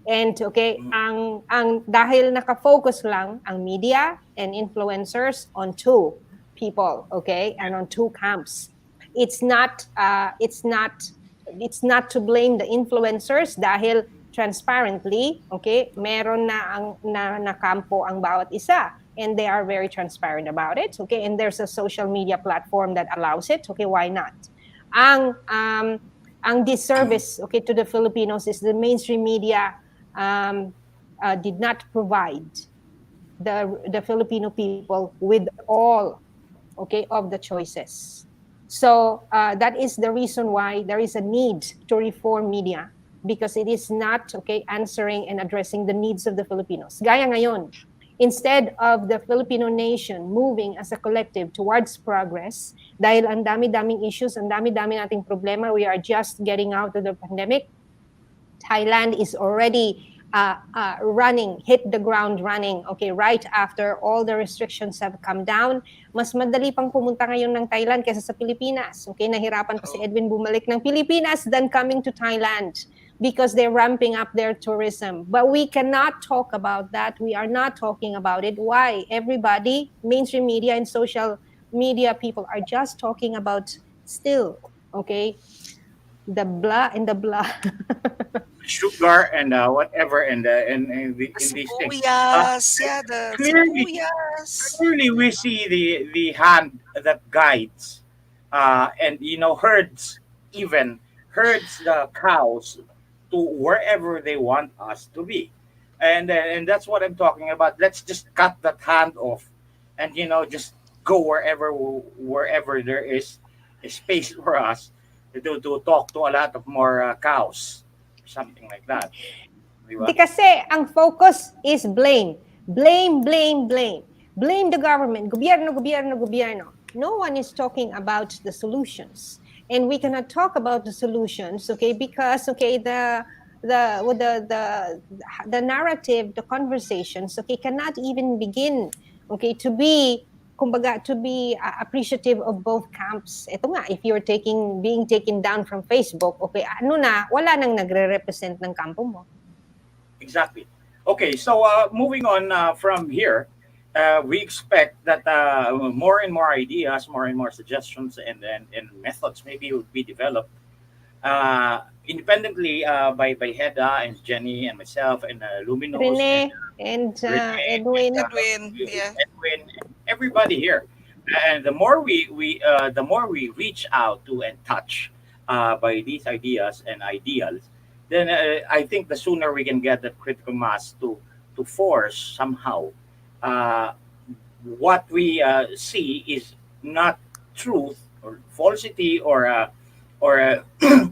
S2: And okay, ang dahil naka-focus lang ang media and influencers on two people, okay, and on two camps. It's not to blame the influencers dahil transparently, okay, meron na ang na kampo ang bawat isa, and they are very transparent about it, okay, and there's a social media platform that allows it, okay, why not? Ang disservice, okay, to the Filipinos is the mainstream media did not provide the Filipino people with all, okay, of the choices. So that is the reason why there is a need to reform media, because it is not, okay, answering and addressing the needs of the Filipinos. Gaya ngayon, instead of the Filipino nation moving as a collective towards progress, dahil ang dami-daming issues, ang dami-dami nating problema, we are just getting out of the pandemic. Thailand is already hit the ground running, okay, right after all the restrictions have come down. Mas madali pang pumunta ngayon ng Thailand kaysa sa Pilipinas. Okay, nahirapan pa si Edwin bumalik ng Pilipinas than coming to Thailand because they're ramping up their tourism. But we cannot talk about that. We are not talking about it. Why? Everybody, mainstream media and social media people are just talking about still, okay, the blah and the blah.
S1: Sugar and whatever and in these things.
S3: The
S1: Clearly,
S3: sibuyas.
S1: clearly we see the hand that guides, and herds the cows to wherever they want us to be, and that's what I'm talking about. Let's just cut that hand off, and just go wherever there is a space for us to talk to a lot of more cows, something like that. Di ba?
S2: Di kasi ang focus is blame. Blame, blame, blame. Blame the government. Gobyerno, gobyerno, gobyerno. No one is talking about the solutions. And we cannot talk about the solutions, okay, because okay, the narrative, the conversations, okay, cannot even begin, okay, to be appreciative of both camps. Ito nga, if you're being taken down from Facebook, okay, wala nang nagre-represent ng kampo mo.
S1: Exactly. Okay, so moving on from here, we expect that more and more ideas, more and more suggestions, and methods maybe would be developed independently by Hedda and Jenny and myself and Luminous
S2: Rene and Edwin.
S1: Edwin, everybody here. And the more we reach out to and touch by these ideas and ideals, then I think the sooner we can get that critical mass to force somehow what we see is not truth or falsity or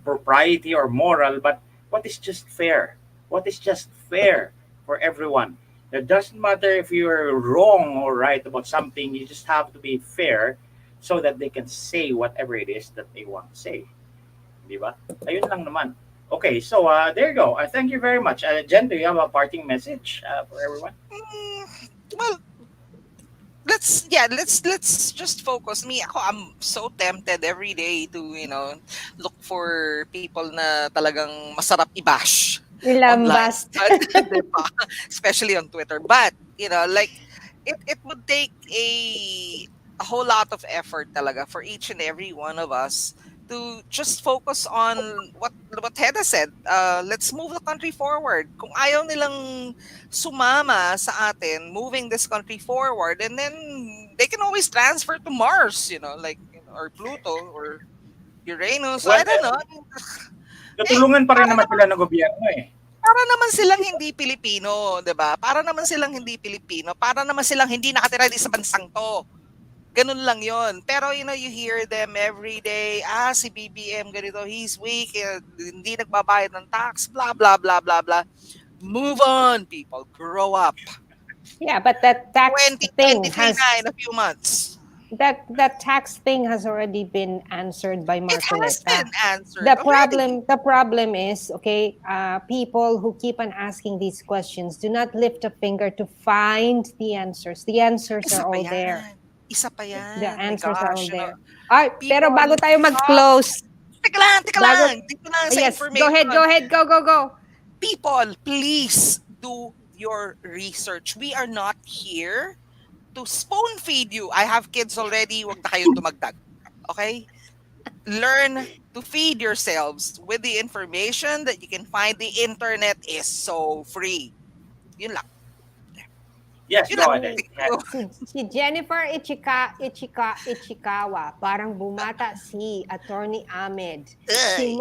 S1: propriety or moral, but what is just fair. What is just fair for everyone. It doesn't matter if you're wrong or right about something. You just have to be fair so that they can say whatever it is that they want to say. Di ba? Ayun lang naman. Okay, so there you go. Thank you very much. Jen, do you have a parting message for everyone?
S3: Well, let's just focus. I'm so tempted every day to look for people na talagang masarap i-bash online.
S2: Ilambast.
S3: Diba? Especially on Twitter. But like it would take a whole lot of effort talaga for each and every one of us to just focus on what Hedda said. Let's move the country forward. Kung ayaw nilang sumama sa atin, moving this country forward, and then they can always transfer to Mars, or Pluto or Uranus.
S1: Well,
S3: I don't know.
S1: Natulungan pa rin naman sila ng gobyerno eh.
S3: Para naman silang hindi Pilipino, 'di ba? Para naman silang hindi Pilipino, para naman silang hindi nakatira sa bansang 'to. Ganun lang yon. Pero you hear them every day, si BBM ganito, he's weak, hindi nagbabayad ng tax, blah, blah, blah, blah, blah. Move on, people. Grow up.
S2: Yeah, but that tax thing
S3: 2023
S2: has
S3: na in a few months.
S2: that tax thing has already been answered by
S3: It has
S2: Marcoleta.
S3: been answered
S2: The
S3: already.
S2: problem is, okay, people who keep on asking these questions do not lift a finger to find the answers. The answers
S3: Isa
S2: are
S3: pa
S2: all
S3: yan.
S2: there.
S3: Isa pa yan.
S2: The
S3: My
S2: answers are all
S3: gosh,
S2: there. Ay,
S3: people
S2: pero bago tayo
S3: need to
S2: mag-close,
S3: Teka lang.
S2: Bago-
S3: Dito lang sa
S2: yes,
S3: information.
S2: go ahead, go.
S3: People, please do your research. We are not here to spoon feed you. I have kids already. Wag na kayong dumagdag. Okay? Learn to feed yourselves with the information that you can find. The internet is so free. Yun lang.
S1: Yes,
S3: Yun
S1: go
S3: lang.
S1: ahead.
S2: Si Jennifer Ichikawa, parang bumata si Attorney Ahmed. Si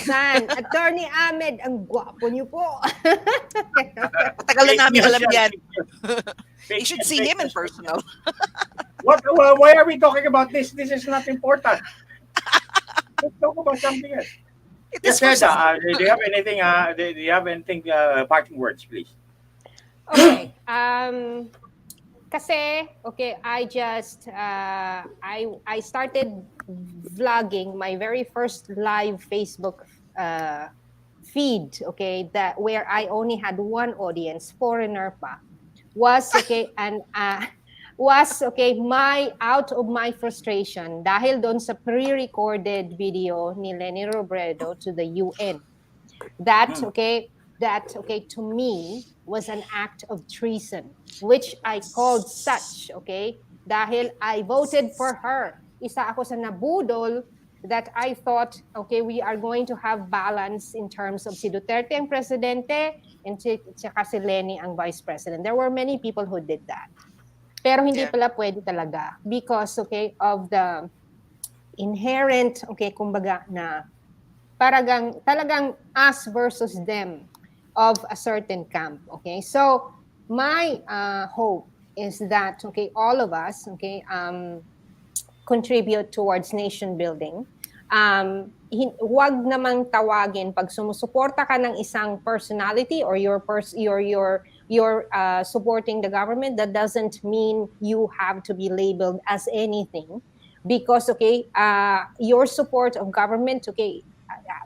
S2: San, Attorney Ahmed, ang gwapo niyo po.
S3: Matagal na namin alam yan.
S1: Fake
S3: You should
S1: news,
S3: see
S1: fake
S3: him in
S1: news.
S3: personal.
S1: Why are we talking about this? This is not important. Let's talk about something else.
S3: It
S1: Yes,
S3: is personal.
S1: Hedda, do you have anything? Do you have anything? Parting words, please.
S2: Okay. Kasi, okay, I started vlogging my very first live Facebook feed, okay, that where I only had one audience, foreigner pa, was my out of my frustration dahil doon sa pre-recorded video ni Leni Robredo to the UN. That to me was an act of treason, which I called such, okay, dahil I voted for her. Isa ako sa nabudol that I thought, okay, we are going to have balance in terms of si Duterte ang presidente and si Leni ang vice president. There were many people who did that. Pero hindi pala pwede talaga because, okay, of the inherent, okay, kumbaga na talagang us versus them of a certain camp, okay? So, my hope is that, okay, all of us, okay, contribute towards nation building. Huwag namang tawagin pag sumusuporta ka ng isang personality or you're supporting the government, that doesn't mean you have to be labeled as anything because, okay, your support of government, okay,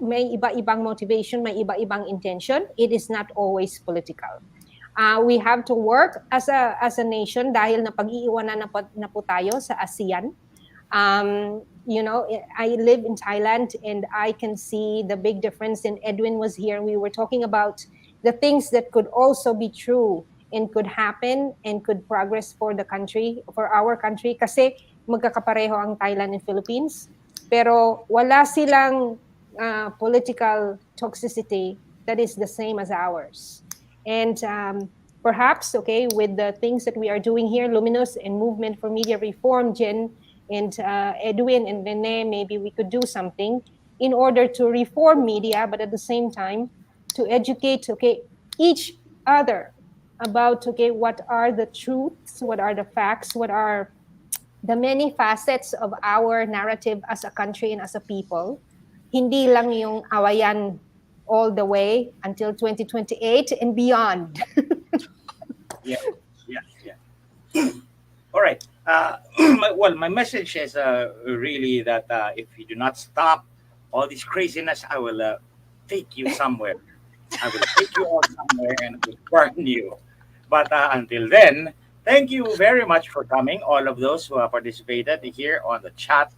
S2: may iba-ibang motivation, may iba-ibang intention. It is not always political. We have to work as a nation dahil napag-iiwanan na po tayo sa ASEAN. You know, I live in Thailand and I can see the big difference. And Edwin was here. We were talking about the things that could also be true and could happen and could progress for the country, for our country. Kasi magkakapareho ang Thailand and Philippines. Pero wala silang political toxicity that is the same as ours. And perhaps, okay, with the things that we are doing here, Luminous and Movement for Media Reform, Jen and Edwin and Rene, maybe we could do something in order to reform media, but at the same time to educate, okay, each other about, okay, what are the truths, what are the facts, what are the many facets of our narrative as a country and as a people. Hindi lang yung awayan all the way until 2028 and beyond.
S1: Yeah. All right. My message is really that if you do not stop all this craziness, I will take you somewhere. I will take you all somewhere and I will burn you. But until then, thank you very much for coming, all of those who have participated here on the chat.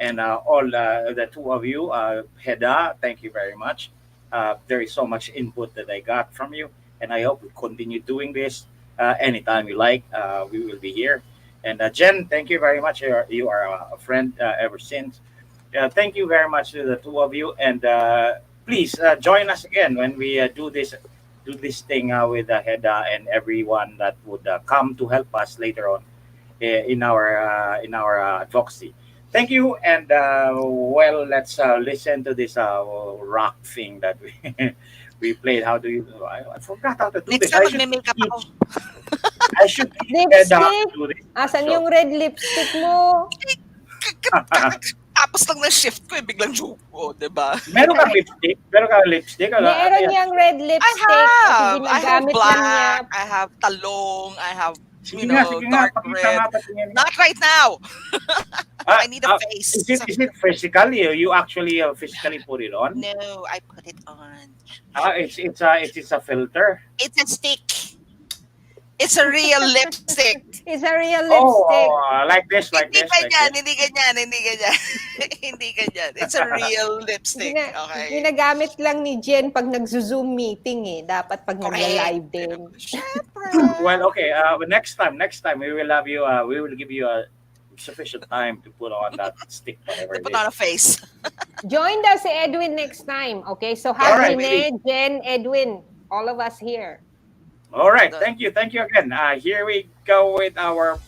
S1: And all the two of you, Hedda, thank you very much. There is so much input that I got from you, and I hope we continue doing this anytime you like. We will be here. And Jen, thank you very much. You are a friend ever since. Thank you very much to the two of you, and please join us again when we do this thing with Hedda and everyone that would come to help us later on in our advocacy. Thank you, and let's listen to this rock thing that we played. How do you? I forgot how to do
S3: Next
S1: this.
S3: time, magme-makeup ako.
S1: I should teach Hedda how to
S2: Lipstick?
S1: do this.
S2: Asan yung red lipstick mo?
S3: Tapos lang na shift ko, biglang juko, diba?
S1: Meron kang lipstick?
S2: Meron niyang red lipstick.
S3: I have
S2: Ginagamit lang niya.
S3: black, I have talong, I have,
S1: Sige nga,
S3: dark
S1: pakita
S3: red.
S1: nga, patingin.
S3: Not right now. I need a face.
S1: Is it physical? You actually physically put it on?
S3: No, I put it on.
S1: It's a filter.
S3: It's a stick. It's a real lipstick.
S2: It's a real
S1: Oh,
S2: lipstick.
S1: like this, like
S3: Hindi
S1: this, like
S3: ganyan,
S1: this.
S3: hindi ganyan, hindi ganyan. Hindi ganyan. It's a real lipstick, okay?
S2: Ginagamit lang ni Jen pag nag-Zoom meeting eh. Dapat pag
S3: Correct.
S2: nagla-live din.
S3: Siyempre.
S1: Well, okay. Next time we will have you. We will give you a sufficient time to put on that stick, whatever
S3: To
S1: it
S3: put
S1: is.
S3: on a face.
S2: Join us si Edwin next time. Okay, so have
S1: Alright,
S2: Rene, Jen, Edwin, all of us here.
S1: All right. Thank you. Thank you again. Here we go with our